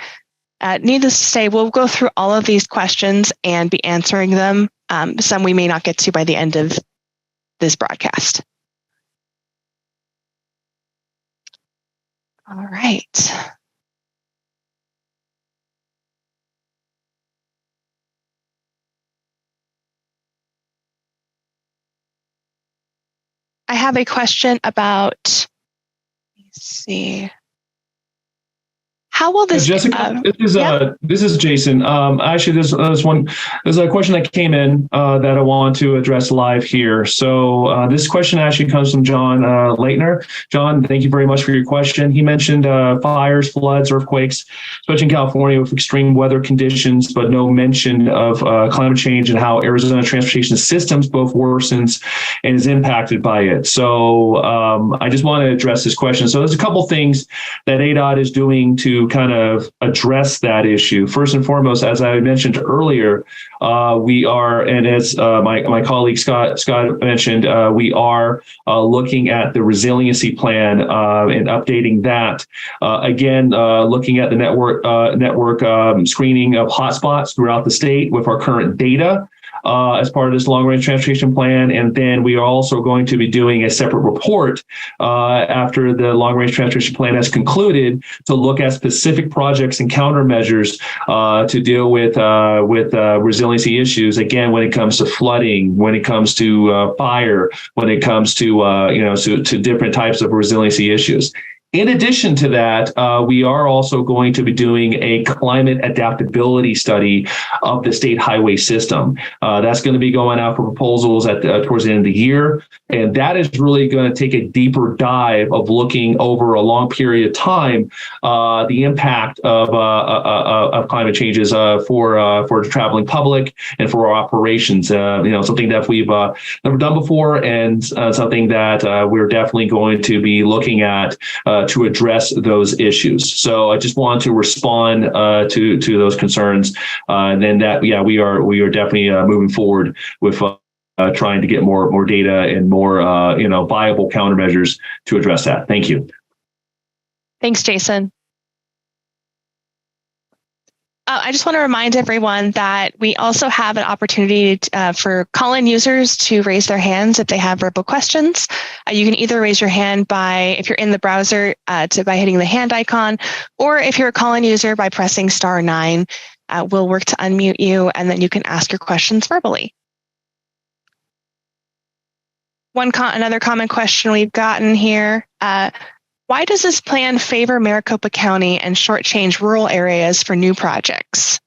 Needless to say, we'll go through all of these questions and be answering them. Some we may not get to by the end of this broadcast. All right. I have a question about, let me see. How will this? Jessica, this is Jason. Actually, there's a question that came in that I want to address live here. So this question actually comes from John Leitner. John, thank you very much for your question. He mentioned fires, floods, earthquakes, especially in California with extreme weather conditions, but no mention of climate change and how Arizona transportation systems both worsens and is impacted by it. So I just want to address this question. So there's a couple things that ADOT is doing to kind of address that issue. First and foremost, as I mentioned earlier, we are, and as my colleague Scott mentioned, we are looking at the resiliency plan and updating that. Again, looking at the network screening of hotspots throughout the state with our current data. As part of this long-range transportation plan. And then we are also going to be doing a separate report after the long-range transportation plan has concluded to look at specific projects and countermeasures to deal with resiliency issues. Again, when it comes to flooding, when it comes to fire, when it comes to to different types of resiliency issues. In addition to that, we are also going to be doing a climate adaptability study of the state highway system. That's going to be going out for proposals towards the end of the year. And that is really going to take a deeper dive of looking over a long period of time, the impact of climate changes for the traveling public and for our operations. Something that we've never done before, and something that we're definitely going to be looking at to address those issues. So I just want to respond to those concerns, and then that we are definitely moving forward with trying to get more data and more viable countermeasures to address that. Thank you. Thanks, Jason. I just want to remind everyone that we also have an opportunity for call-in users to raise their hands if they have verbal questions. You can either raise your hand if you're in the browser, by hitting the hand icon, or if you're a call-in user by pressing *9. We'll work to unmute you, and then you can ask your questions verbally. Another common question we've gotten here. Why does this plan favor Maricopa County and shortchange rural areas for new projects?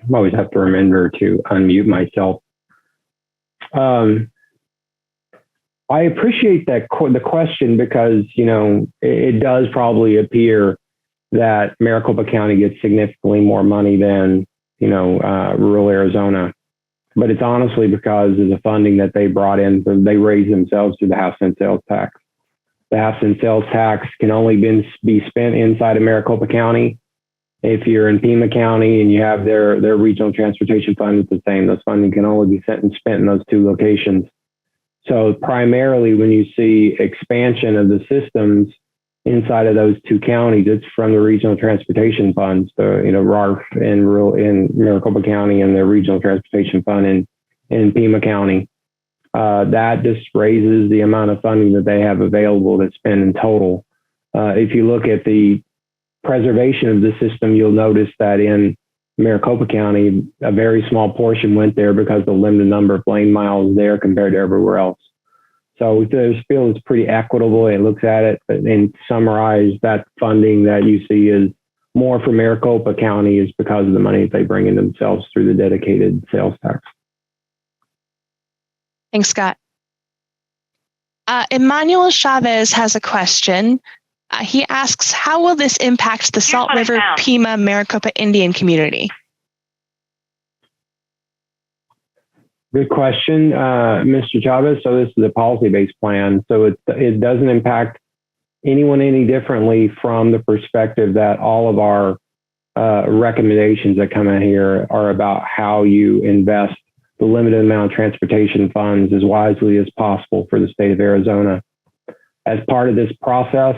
I always have to remember to unmute myself. I appreciate the question because, it does probably appear that Maricopa County gets significantly more money than, rural Arizona. But it's honestly because of the funding that they brought in. They raised themselves through the half-cent sales tax. The half-cent sales tax can only be spent inside of Maricopa County. If you're in Pima County and you have their regional transportation fund, it's the same. Those funding can only be spent in those two locations. So primarily when you see expansion of the systems inside of those two counties, it's from the regional transportation funds, RARF in Maricopa County and the regional transportation fund in Pima County. That just raises the amount of funding that they have available to spend in total. If you look at the preservation of the system, you'll notice that in Maricopa County, a very small portion went there because of the limited number of lane miles there compared to everywhere else. So we feel it's pretty equitable. It looks at it, but in summarize, that funding that you see is more for Maricopa County is because of the money that they bring in themselves through the dedicated sales tax. Thanks, Scott. Emmanuel Chavez has a question. He asks, how will this impact the Salt River Pima Maricopa Indian community? Good question, Mr. Chavez. So this is a policy-based plan. So it doesn't impact anyone any differently from the perspective that all of our recommendations that come in here are about how you invest the limited amount of transportation funds as wisely as possible for the state of Arizona. As part of this process,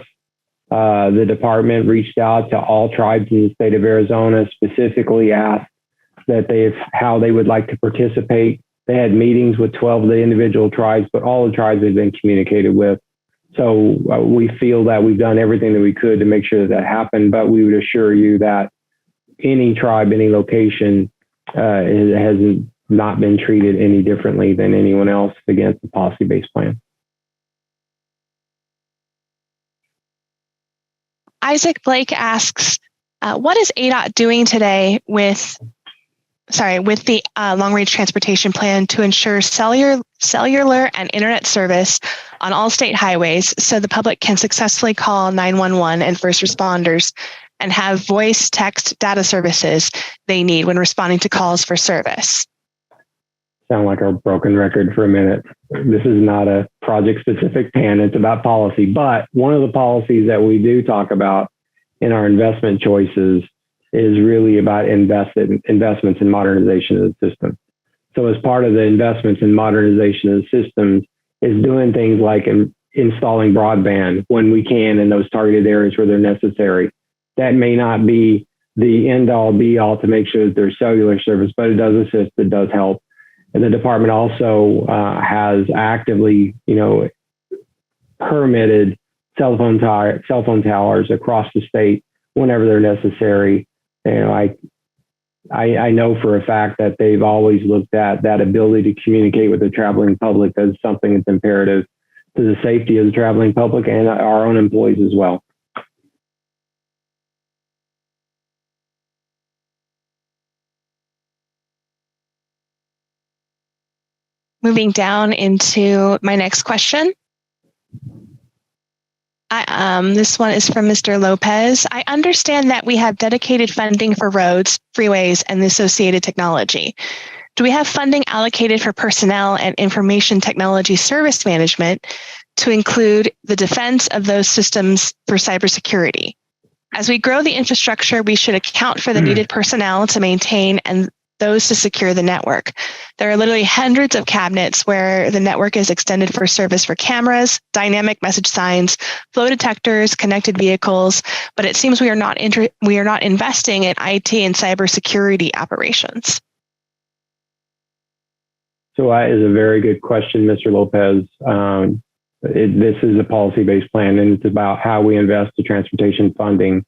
the department reached out to all tribes in the state of Arizona, specifically asked that how they would like to participate. They had meetings with 12 of the individual tribes, but all the tribes have been communicated with. So we feel that we've done everything that we could to make sure that happened, but we would assure you that any tribe, any location has not been treated any differently than anyone else against the policy-based plan. Isaac Blake asks, what is ADOT doing today with the long-range transportation plan to ensure cellular and internet service on all state highways so the public can successfully call 911 and first responders and have voice, text, data services they need when responding to calls for service? Sound like a broken record for a minute. This is not a project-specific plan. It's about policy. But one of the policies that we do talk about in our investment choices is really about investments in modernization of the system. So as part of the investments in modernization of the systems is doing things like installing broadband when we can in those targeted areas where they're necessary. That may not be the end-all be-all to make sure that there's cellular service, but it does assist, it does help. And the department also has actively, permitted cell phone towers across the state whenever they're necessary. I know for a fact that they've always looked at that ability to communicate with the traveling public as something that's imperative to the safety of the traveling public and our own employees as well. Moving down into my next question. This one is from Mr. Lopez. I understand that we have dedicated funding for roads, freeways, and the associated technology. Do we have funding allocated for personnel and information technology service management to include the defense of those systems for cybersecurity? As we grow the infrastructure, we should account for the needed personnel to maintain and those to secure the network. There are literally hundreds of cabinets where the network is extended for service for cameras, dynamic message signs, flow detectors, connected vehicles, but it seems we are not investing in IT and cybersecurity operations. So that is a very good question, Mr. Lopez. This is a policy-based plan, and it's about how we invest the transportation funding.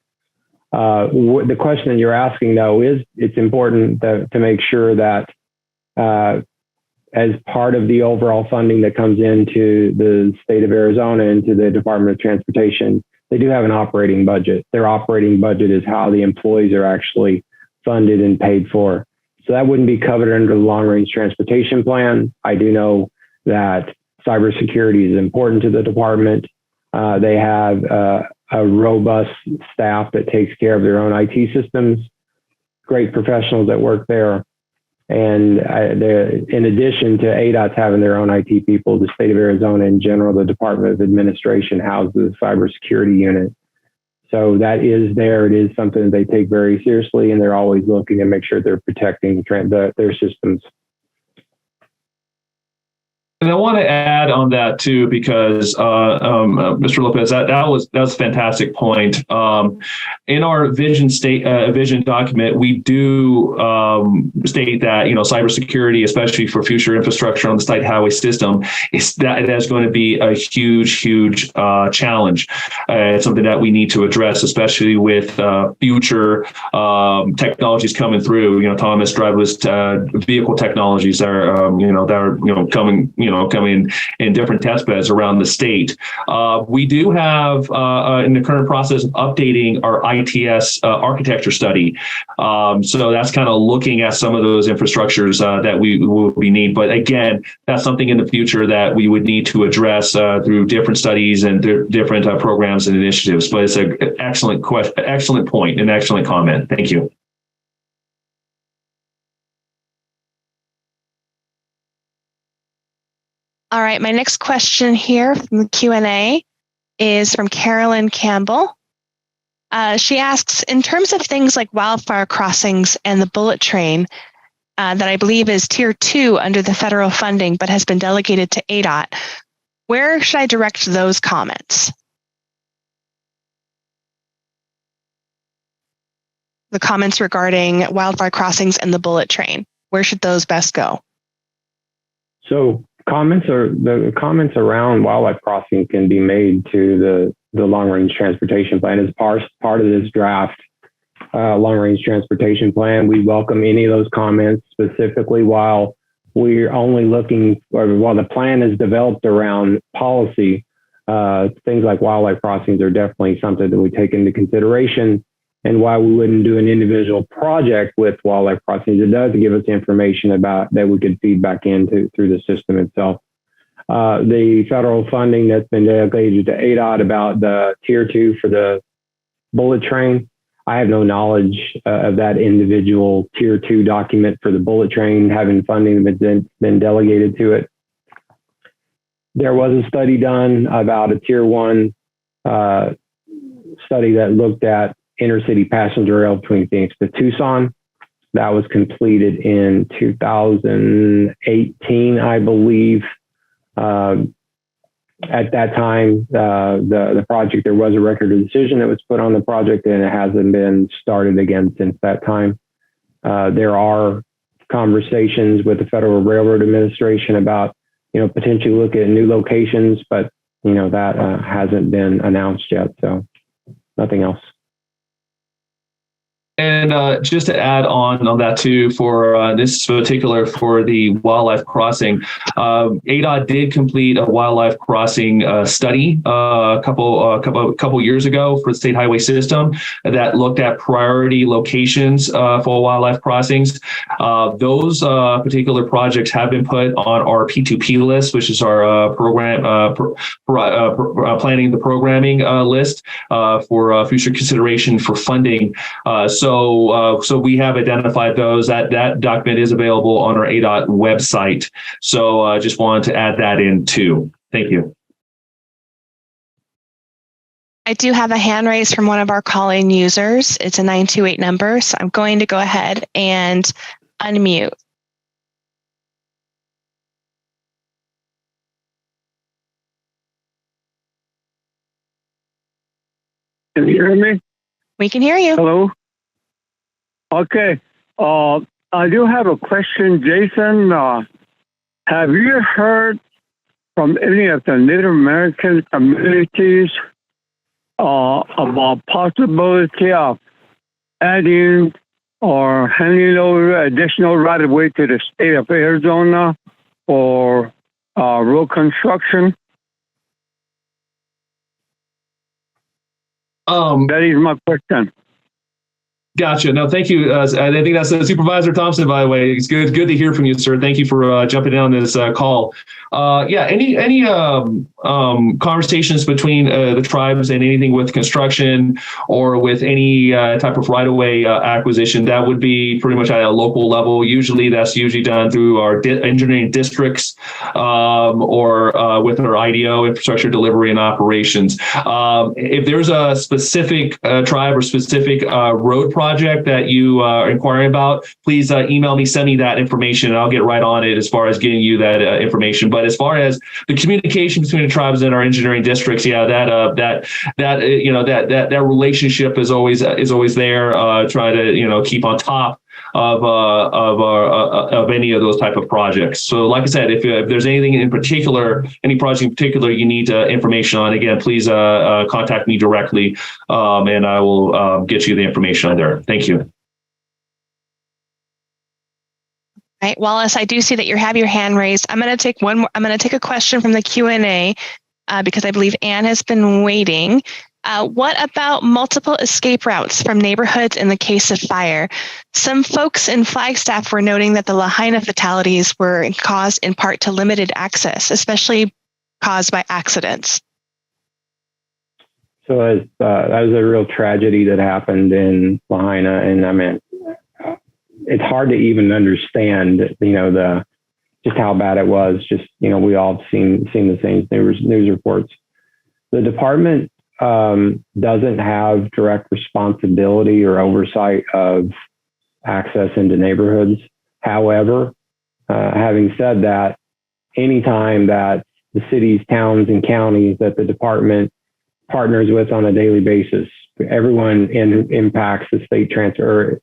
The question that you're asking, though, is it's important to make sure that as part of the overall funding that comes into the state of Arizona, into the Department of Transportation, they do have an operating budget. Their operating budget is how the employees are actually funded and paid for. So that wouldn't be covered under the long-range transportation plan. I do know that cybersecurity is important to the department. They have a robust staff that takes care of their own IT systems, great professionals that work there. And in addition to ADOT having their own IT people, the state of Arizona in general, the Department of Administration houses the cybersecurity unit. So that is there. It is something that they take very seriously, and they're always looking to make sure they're protecting their systems. And I want to add on that too, because Mr. Lopez, that was a fantastic point. In our vision document, we do state that cybersecurity, especially for future infrastructure on the state highway system, is going to be a huge challenge. It's something that we need to address, especially with future technologies coming through. Autonomous driverless vehicle technologies that are coming. Coming in different test beds around the state. We do have in the current process of updating our ITS architecture study. So that's kind of looking at some of those infrastructures that we will need. But again, that's something in the future that we would need to address through different studies and different programs and initiatives. But it's an excellent question, excellent point, and excellent comment. Thank you. All right, my next question here from the Q&A is from Carolyn Campbell. She asks, in terms of things like wildfire crossings and the bullet train, that I believe is tier 2 under the federal funding, but has been delegated to ADOT, where should I direct those comments? The comments regarding wildfire crossings and the bullet train, where should those best go? So the comments around wildlife crossing can be made to the long-range transportation plan as part of this draft long-range transportation plan. We welcome any of those comments, specifically while we're only looking, or while the plan is developed around policy. Things like wildlife crossings are definitely something that we take into consideration. And why we wouldn't do an individual project with wildlife crossings, it does give us information about that we could feed back into through the system itself. The federal funding that's been delegated to ADOT about the tier 2 for the bullet train, I have no knowledge of that individual tier 2 document for the bullet train having funding that's been delegated to it. There was a study done about a tier 1 study that looked at intercity passenger rail between Phoenix to Tucson. That was completed in 2018, I believe. At that time, the project, there was a record of decision that was put on the project, and it hasn't been started again since that time. There are conversations with the Federal Railroad Administration about, potentially look at new locations, but, that hasn't been announced yet. So nothing else. And just to add on that too, for this particular, for the wildlife crossing, ADOT did complete a wildlife crossing study a couple years ago for the state highway system that looked at priority locations for wildlife crossings. Those particular projects have been put on our P2P list, which is our planning the programming list for future consideration for funding. So we have identified those. That document is available on our ADOT website. So just wanted to add that in too. Thank you. I do have a hand raised from one of our call-in users. It's a 928 number. So I'm going to go ahead and unmute. Can you hear me? We can hear you. Hello? Okay. I do have a question, Jason. Have you heard from any of the Native American communities about possibility of adding or handing over additional right-of-way to the state of Arizona for road construction? That is my question. Gotcha. No, thank you. I think that's Supervisor Thompson, by the way. It's good to hear from you, sir. Thank you for jumping in on this call. Any conversations between the tribes and anything with construction or with any type of right-of-way acquisition, that would be pretty much at a local level. That's usually done through our engineering districts or with our IDO, infrastructure delivery and operations. If there's a specific tribe or specific road project that you are inquiring about, please email me, send me that information, and I'll get right on it as far as getting you that information. But as far as the communication between the tribes and our engineering districts, that relationship is always there. Try to keep on top of any of those type of projects. So like I said, if there's anything in particular, any project in particular you need information on, again, please contact me directly, and I will get you the information on there. Thank you. Right, Wallace, I do see that you have your hand raised. I'm going to take one more. I'm going to take a question from the Q&A because I believe Anne has been waiting. What about multiple escape routes from neighborhoods in the case of fire? Some folks in Flagstaff were noting that the Lahaina fatalities were caused in part to limited access, especially caused by accidents. So that was a real tragedy that happened in Lahaina, and I mean, it's hard to even understand, just how bad it was. Just, we all have seen the same news reports. The department doesn't have direct responsibility or oversight of access into neighborhoods. However, having said that, anytime that the cities, towns, and counties that the department partners with on a daily basis, everyone impacts the state transfer,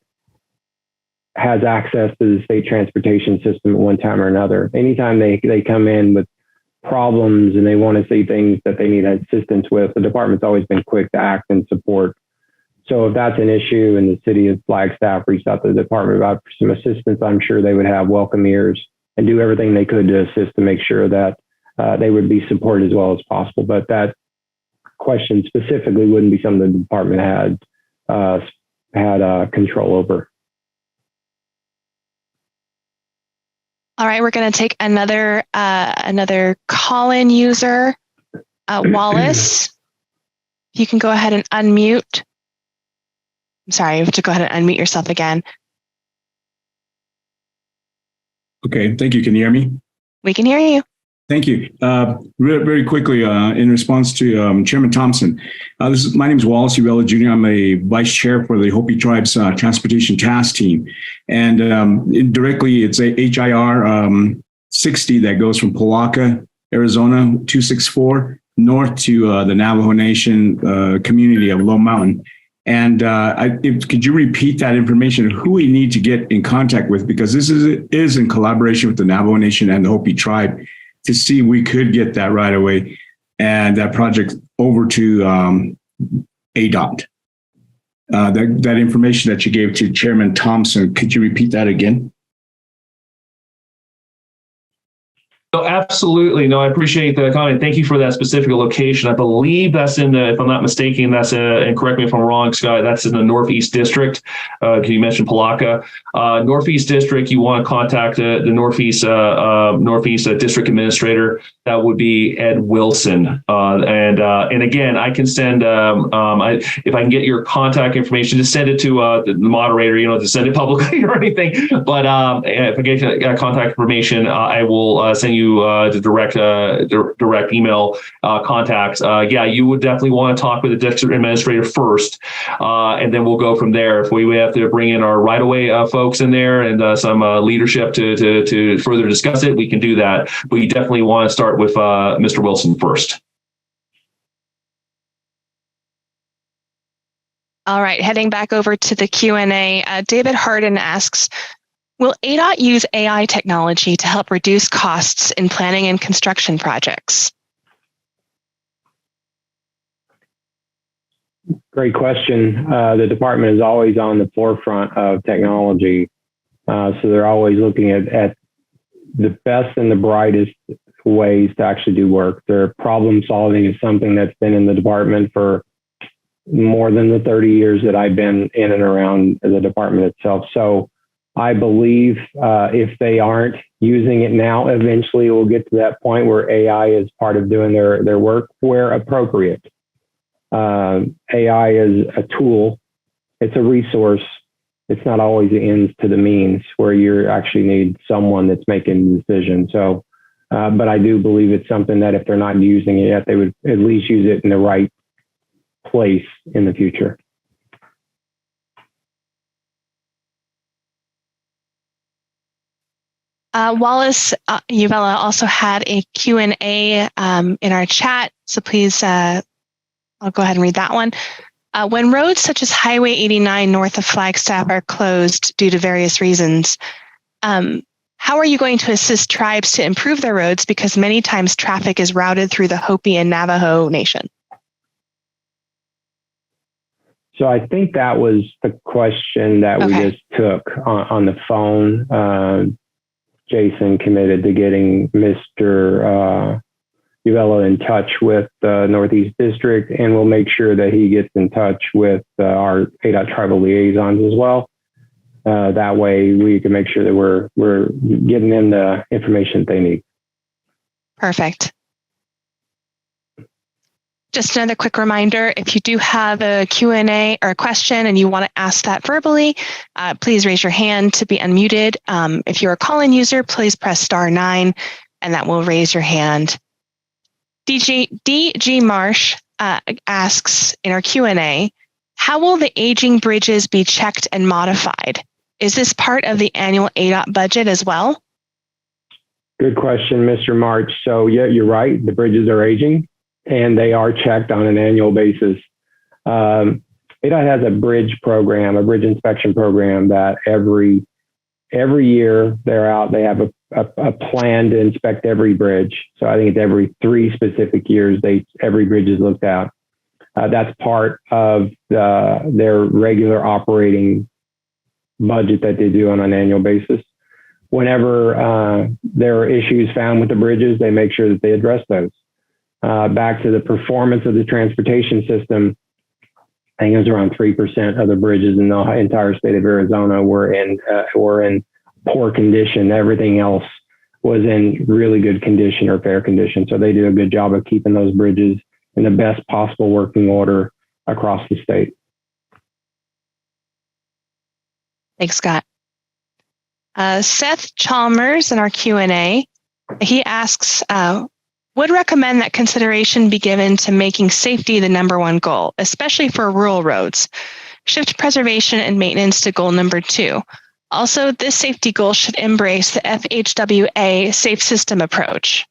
has access to the state transportation system at one time or another. Anytime they come in with problems and they want to see things that they need assistance with, the department's always been quick to act and support. So if that's an issue and the city of Flagstaff reached out to the department about some assistance, I'm sure they would have welcome ears and do everything they could to assist to make sure that they would be supported as well as possible. But that question specifically wouldn't be something the department had control over. All right, we're going to take another call-in user, Wallace. You can go ahead and unmute. I'm sorry, you have to go ahead and unmute yourself again. Okay, thank you. Can you hear me? We can hear you. Thank you. Very quickly, in response to Chairman Thompson, my name is Wallace Uvella Jr. I'm a vice chair for the Hopi Tribe's Transportation Task Team. And directly, it's a HIR 60 that goes from Palaca, Arizona, 264, north to the Navajo Nation community of Low Mountain. And could you repeat that information, who we need to get in contact with? Because this is in collaboration with the Navajo Nation and the Hopi Tribe, to see we could get that right away and that project over to ADOT. That information that you gave to Chairman Thompson, could you repeat that again? No, absolutely. No, I appreciate the comment. Thank you for that specific location. I believe that's in the, if I'm not mistaken, that's and correct me if I'm wrong, Scott, that's in the Northeast District. You mentioned Palaca. Northeast District, you want to contact the Northeast District Administrator. That would be Ed Wilson. And again, I can send, if I can get your contact information, just send it to the moderator, to send it publicly or anything. But if I get contact information, I will send you you the direct email contacts. You would definitely want to talk with the district administrator first, and then we'll go from there. If we have to bring in our right-of-way folks in there and some leadership to further discuss it, we can do that. But you definitely want to start with Mr. Wilson first. All right, heading back over to the Q&A, David Harden asks, will ADOT use AI technology to help reduce costs in planning and construction projects? Great question. The department is always on the forefront of technology. So they're always looking at the best and the brightest ways to actually do work. Their problem solving is something that's been in the department for more than the 30 years that I've been in and around the department itself. So I believe if they aren't using it now, eventually it will get to that point where AI is part of doing their work where appropriate. AI is a tool. It's a resource. It's not always the ends to the means where you actually need someone that's making the decision. So, but I do believe it's something that if they're not using it yet, they would at least use it in the right place in the future. Wallace Uvella also had a Q&A in our chat, so please, I'll go ahead and read that one. When roads such as Highway 89 north of Flagstaff are closed due to various reasons, how are you going to assist tribes to improve their roads, because many times traffic is routed through the Hopi and Navajo Nation? So I think that was the question that we just took on the phone. Jason committed to getting Mr. Uvella in touch with the Northeast District, and we'll make sure that he gets in touch with our ADOT tribal liaisons as well. That way we can make sure that we're getting them the information that they need. Perfect. Just another quick reminder, if you do have a Q&A or a question and you want to ask that verbally, please raise your hand to be unmuted. If you're a call-in user, please press *9 and that will raise your hand. DG Marsh asks in our Q&A, how will the aging bridges be checked and modified? Is this part of the annual ADOT budget as well? Good question, Mr. March. So yeah, you're right. The bridges are aging and they are checked on an annual basis. ADOT has a bridge program, a bridge inspection program that every year they're out, they have a plan to inspect every bridge. So I think it's every 3 specific years, every bridge is looked at. That's part of their regular operating budget that they do on an annual basis. Whenever there are issues found with the bridges, they make sure that they address those. Back to the performance of the transportation system, I think it was around 3% of the bridges in the entire state of Arizona were in poor condition. Everything else was in really good condition or fair condition. So they do a good job of keeping those bridges in the best possible working order across the state. Thanks, Scott. Seth Chalmers in our Q&A, he asks, would recommend that consideration be given to making safety the #1 goal, especially for rural roads. Shift preservation and maintenance to goal #2. Also, this safety goal should embrace the FHWA safe system approach.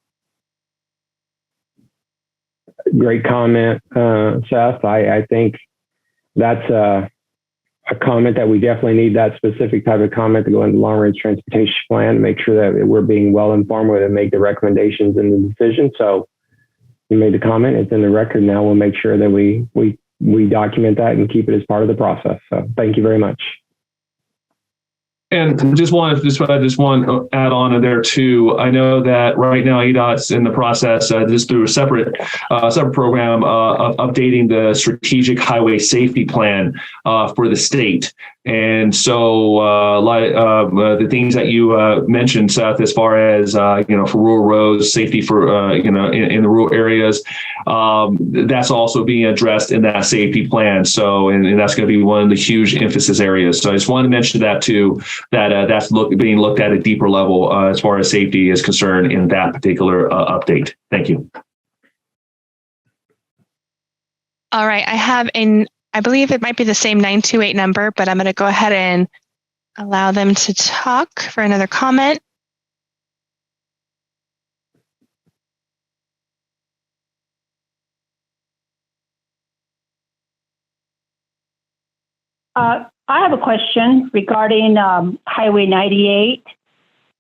Great comment, Seth. I think that's a comment that we definitely need, that specific type of comment to go into the long-range transportation plan, make sure that we're being well informed with and make the recommendations in the decision. So you made the comment, it's in the record. Now we'll make sure that we document that and keep it as part of the process. So thank you very much. And just want to add on to there too. I know that right now ADOT's in the process, just through a separate program of updating the strategic highway safety plan for the state. And so, the things that you mentioned, Seth, as far as for rural roads, safety for in the rural areas, that's also being addressed in that safety plan. So, and that's going to be one of the huge emphasis areas. So, I just wanted to mention that too. That's being looked at a deeper level as far as safety is concerned in that particular update. Thank you. All right, I believe it might be the same 928 number, but I'm going to go ahead and allow them to talk for another comment. I have a question regarding Highway 98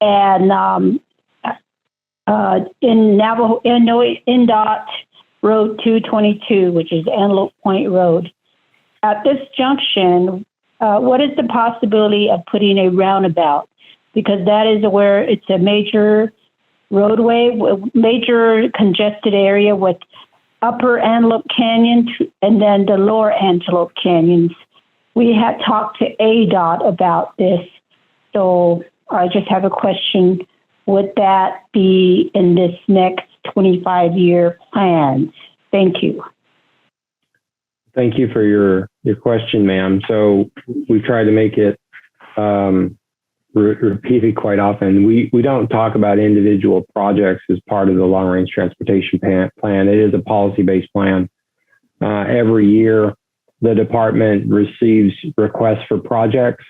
and in Navajo, ADOT Road 222, which is Antelope Point Road. At this junction, what is the possibility of putting a roundabout? Because that is where it's a major roadway, major congested area with Upper Antelope Canyon and then the Lower Antelope Canyons. We had talked to ADOT about this, so I just have a question. Would that be in this next 25-year plan? Thank you. Thank you for your question, ma'am. So we try to make it repeated quite often. We don't talk about individual projects as part of the long-range transportation plan. It is a policy-based plan. Every year, the department receives requests for projects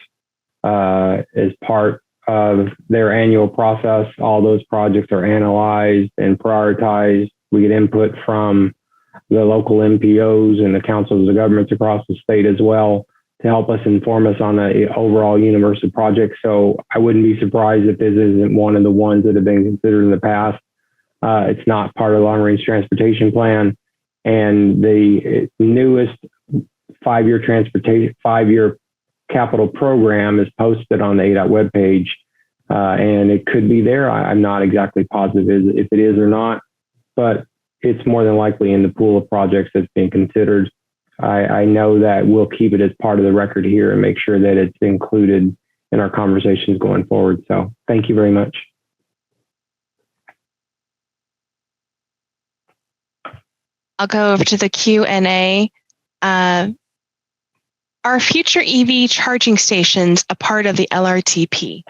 as part of their annual process. All those projects are analyzed and prioritized. We get input from the local MPOs and the councils of governments across the state as well to help us inform us on the overall universe of projects. So I wouldn't be surprised if this isn't one of the ones that have been considered in the past. It's not part of the long-range transportation plan. And the newest five-year capital program is posted on the ADOT webpage, and it could be there. I'm not exactly positive if it is or not, but it's more than likely in the pool of projects that's being considered. I know that we'll keep it as part of the record here and make sure that it's included in our conversations going forward. So thank you very much. I'll go over to the Q&A. Are future EV charging stations a part of the LRTP?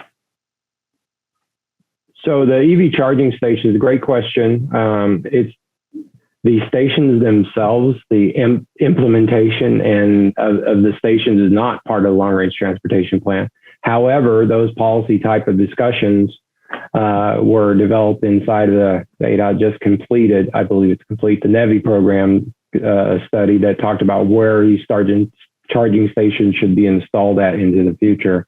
So the EV charging station is a great question. It's the stations themselves, the implementation of the stations is not part of the long-range transportation plan. However, those policy type of discussions were developed inside of the ADOT just completed, I believe it's complete, the NEVI program study that talked about where these charging stations should be installed at into the future.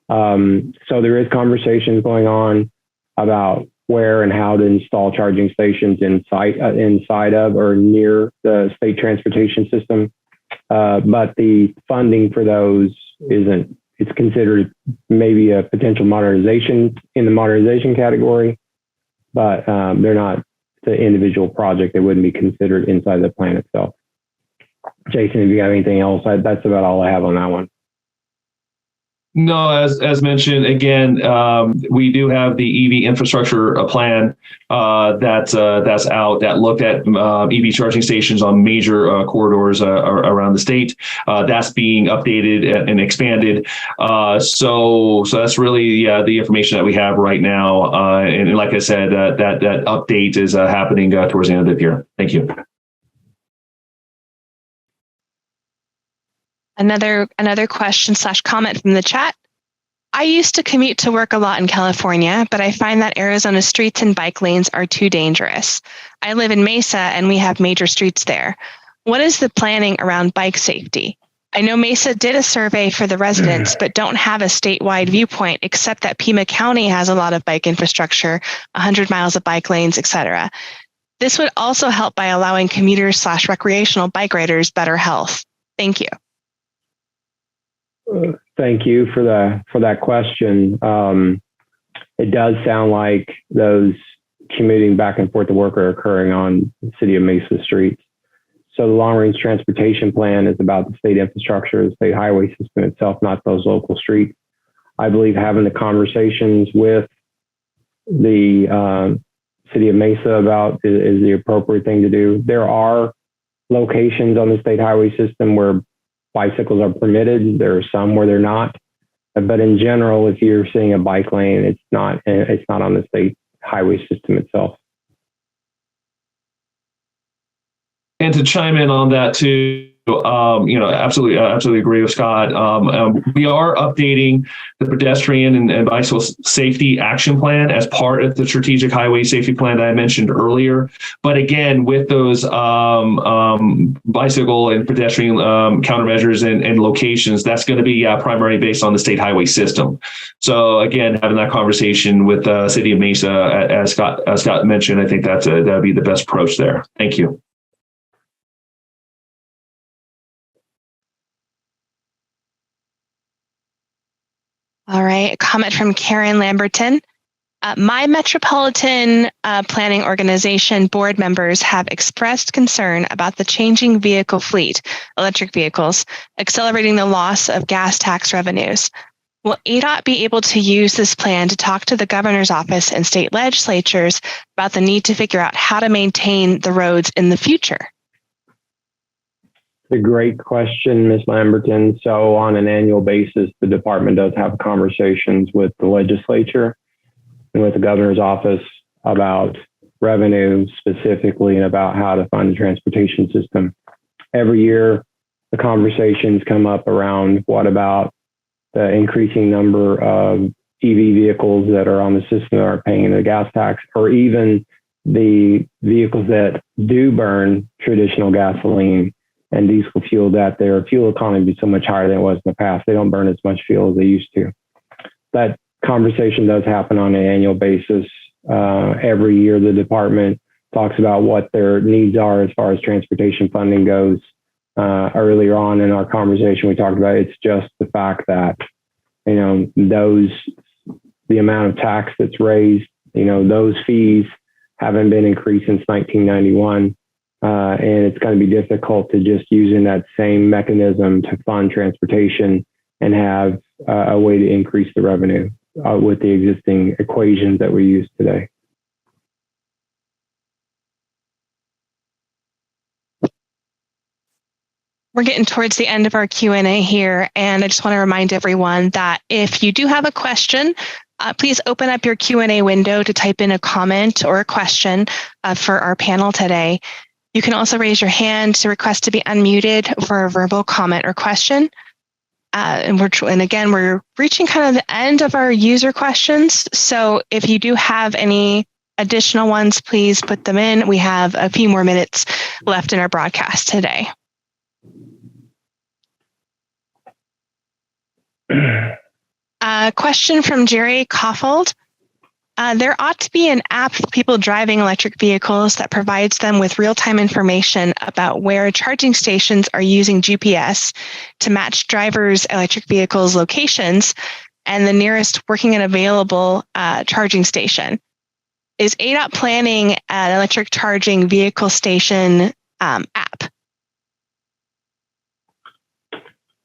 So there is conversations going on about where and how to install charging stations inside of or near the state transportation system. But the funding for those isn't, it's considered maybe a potential modernization in the modernization category, but they're not the individual project. They wouldn't be considered inside the plan itself. Jason, if you got anything else, that's about all I have on that one. No, as mentioned, again, we do have the EV infrastructure plan that's out that looked at EV charging stations on major corridors around the state. That's being updated and expanded. So that's really the information that we have right now. And like I said, that update is happening towards the end of the year. Thank you. Another question / comment from the chat. I used to commute to work a lot in California, but I find that Arizona streets and bike lanes are too dangerous. I live in Mesa and we have major streets there. What is the planning around bike safety? I know Mesa did a survey for the residents, but don't have a statewide viewpoint, except that Pima County has a lot of bike infrastructure, 100 miles of bike lanes, etc. This would also help by allowing commuters / recreational bike riders better health. Thank you. Thank you for that question. It does sound like those commuting back and forth to work are occurring on the city of Mesa streets. So the long range transportation plan is about the state infrastructure, the state highway system itself, not those local streets. I believe having the conversations with the city of Mesa about is the appropriate thing to do. There are locations on the state highway system where bicycles are permitted. There are some where they're not. But in general, if you're seeing a bike lane, it's not on the state highway system itself. And to chime in on that too, absolutely agree with Scott. We are updating the pedestrian and bicycle safety action plan as part of the strategic highway safety plan that I mentioned earlier. But again, with those bicycle and pedestrian countermeasures and locations, that's going to be primarily based on the state highway system. So again, having that conversation with the city of Mesa, as Scott mentioned, I think that'd be the best approach there. Thank you. All right, a comment from Karen Lamberton. My metropolitan planning organization board members have expressed concern about the changing vehicle fleet, electric vehicles, accelerating the loss of gas tax revenues. Will ADOT be able to use this plan to talk to the governor's office and state legislatures about the need to figure out how to maintain the roads in the future? A great question, Ms. Lamberton. So on an annual basis, the department does have conversations with the legislature and with the governor's office about revenue specifically and about how to fund the transportation system. Every year, the conversations come up around what about the increasing number of EV vehicles that are on the system that aren't paying the gas tax, or even the vehicles that do burn traditional gasoline and diesel fuel, that their fuel economy is so much higher than it was in the past. They don't burn as much fuel as they used to. That conversation does happen on an annual basis. Every year, the department talks about what their needs are as far as transportation funding goes. Earlier on in our conversation, we talked about it's just the fact that, the amount of tax that's raised, those fees haven't been increased since 1991. And it's going to be difficult to just using that same mechanism to fund transportation and have a way to increase the revenue with the existing equations that we use today. We're getting towards the end of our Q&A here, and I just want to remind everyone that if you do have a question, please open up your Q&A window to type in a comment or a question for our panel today. You can also raise your hand to request to be unmuted for a verbal comment or question. And again, we're reaching kind of the end of our user questions. So if you do have any additional ones, please put them in. We have a few more minutes left in our broadcast today. A question from Jerry Koffold. There ought to be an app for people driving electric vehicles that provides them with real-time information about where charging stations are using GPS to match drivers' electric vehicles' locations and the nearest working and available charging station. Is ADOT planning an electric charging vehicle station app?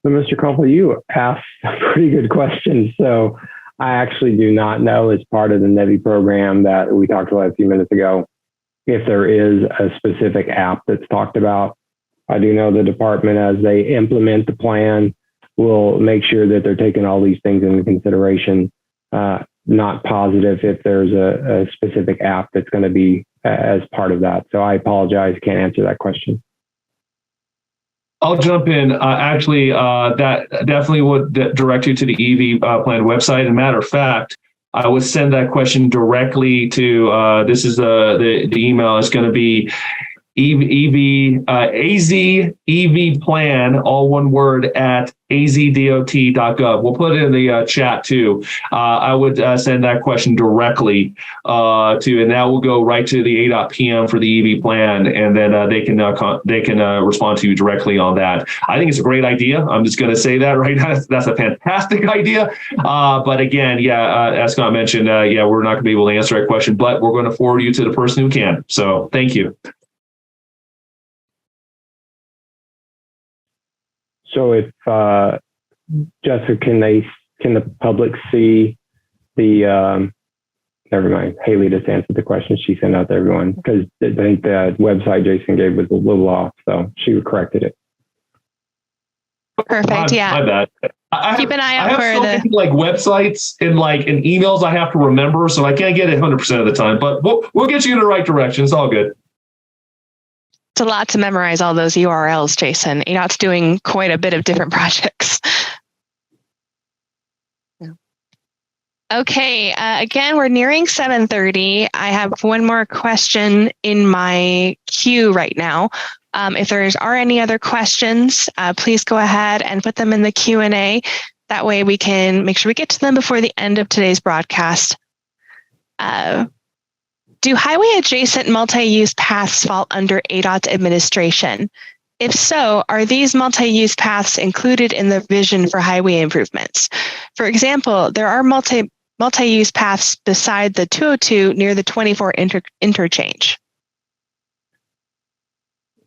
So, Mr. Koppel, you asked a pretty good question. So I actually do not know, as part of the NEVI program that we talked about a few minutes ago, if there is a specific app that's talked about. I do know the department, as they implement the plan, will make sure that they're taking all these things into consideration. Not positive if there's a specific app that's going to be as part of that. So I apologize, can't answer that question. I'll jump in. That definitely would direct you to the EV plan website. As a matter of fact, I would send that question directly to, this is the email is going to be AZ EV plan, all one word, at azdot.gov. We'll put it in the chat too. I would send that question directly and that will go right to the ADOT PM for the EV plan, and then they can respond to you directly on that. I think it's a great idea. I'm just going to say that right now. That's a fantastic idea. But again, as Scott mentioned, we're not going to be able to answer that question, but we're going to forward you to the person who can. So thank you. So if Jessica, can the public see the? Never mind. Haley just answered the question she sent out to everyone because I think the website Jason gave was a little off, so she corrected it. Perfect. Yeah. My bad. Keep an eye out I have for so many like websites and emails I have to remember, so I can't get it 100% of the time. But we'll get you in the right direction. It's all good. It's a lot to memorize all those URLs, Jason. ADOT's doing quite a bit of different projects. Okay, again, we're nearing 7:30. I have one more question in my queue right now. If there are any other questions, please go ahead and put them in the Q&A. That way we can make sure we get to them before the end of today's broadcast. Do highway adjacent multi-use paths fall under ADOT administration? If so, are these multi-use paths included in the vision for highway improvements? For example, there are multi-use paths beside the 202 near the 24 interchange.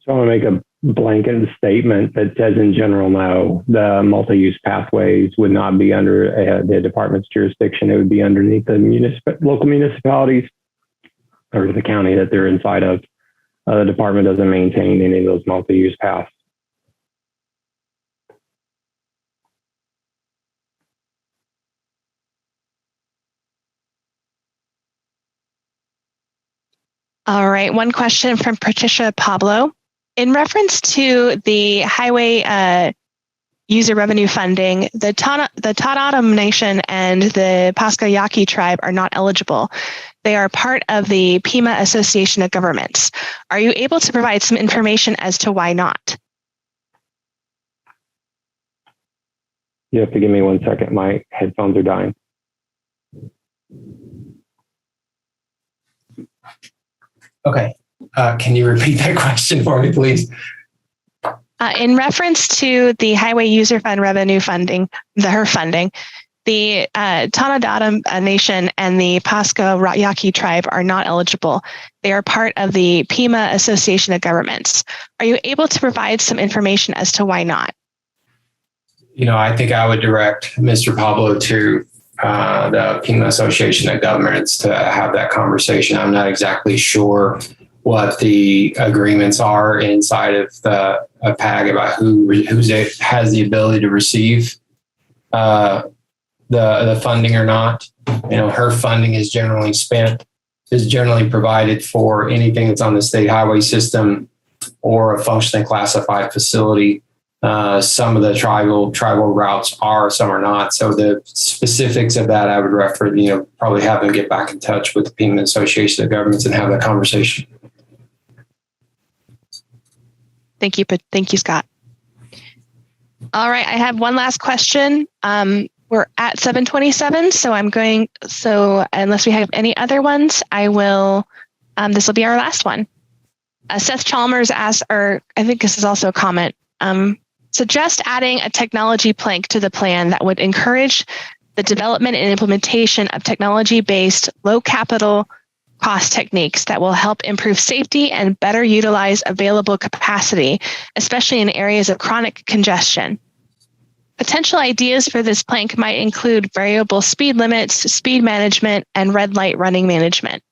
So I want to make a blanket statement that says in general, no, the multi-use pathways would not be under the department's jurisdiction. It would be underneath the local municipalities or the county that they're inside of. The department doesn't maintain any of those multi-use paths. All right, one question from Patricia Pablo. In reference to the highway user revenue funding, the Totonatom Nation and the Pasco Yaqui tribe are not eligible. They are part of the Pima Association of Governments. Are you able to provide some information as to why not? You have to give me 1 second. My headphones are dying. Okay. Can you repeat that question for me, please? In reference to the Highway User Fund revenue funding, her funding, the Totonatom Nation and the Pasco Yaqui tribe are not eligible. They are part of the Pima Association of Governments. Are you able to provide some information as to why not? I think I would direct Mr. Pablo to the Pima Association of Governments to have that conversation. I'm not exactly sure what the agreements are inside of the PAG about who has the ability to receive the funding or not. Her funding is generally provided for anything that's on the state highway system or a functionally classified facility. Some of the tribal routes are, some are not. So the specifics of that, I would refer, probably have them get back in touch with the Pima Association of Governments and have that conversation. Thank you, Scott. All right, I have one last question. We're at 7:27, so unless we have any other ones, I will, this will be our last one. Seth Chalmers asked, or I think this is also a comment, suggest adding a technology plank to the plan that would encourage the development and implementation of technology-based, low capital cost techniques that will help improve safety and better utilize available capacity, especially in areas of chronic congestion. Potential ideas for this plank might include variable speed limits, speed management, and red light running management.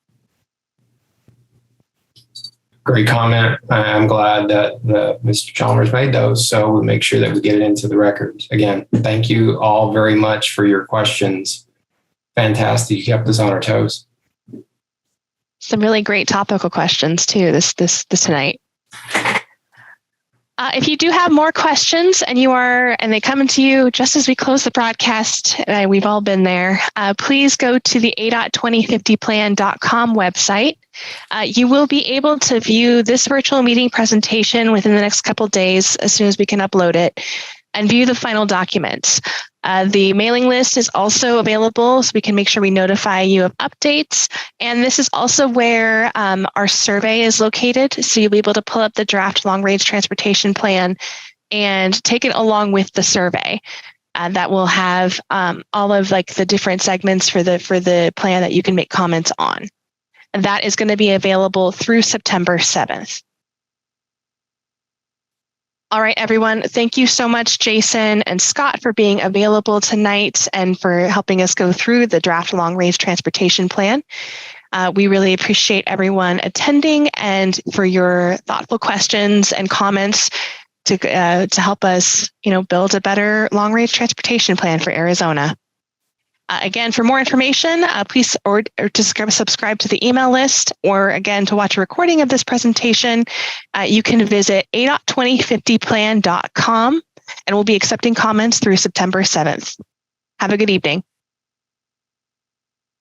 Great comment. I'm glad that Mr. Chalmers made those, so we'll make sure that we get it into the records. Again, thank you all very much for your questions. Fantastic. You kept us on our toes. Some really great topical questions too this tonight. If you do have more questions and they come to you just as we close the broadcast, we've all been there, please go to the ADOT2050plan.com website. You will be able to view this virtual meeting presentation within the next couple of days as soon as we can upload it and view the final documents. The mailing list is also available, so we can make sure we notify you of updates. And this is also where our survey is located, so you'll be able to pull up the draft long-range transportation plan and take it along with the survey. That will have all of the different segments for the plan that you can make comments on. And that is going to be available through September 7th. All right, everyone. Thank you so much, Jason and Scott, for being available tonight and for helping us go through the draft long-range transportation plan. We really appreciate everyone attending and for your thoughtful questions and comments to help us, build a better long-range transportation plan for Arizona. Again, for more information, please or to subscribe to the email list, or again, to watch a recording of this presentation, you can visit ADOT2050plan.com, and we'll be accepting comments through September 7th. Have a good evening.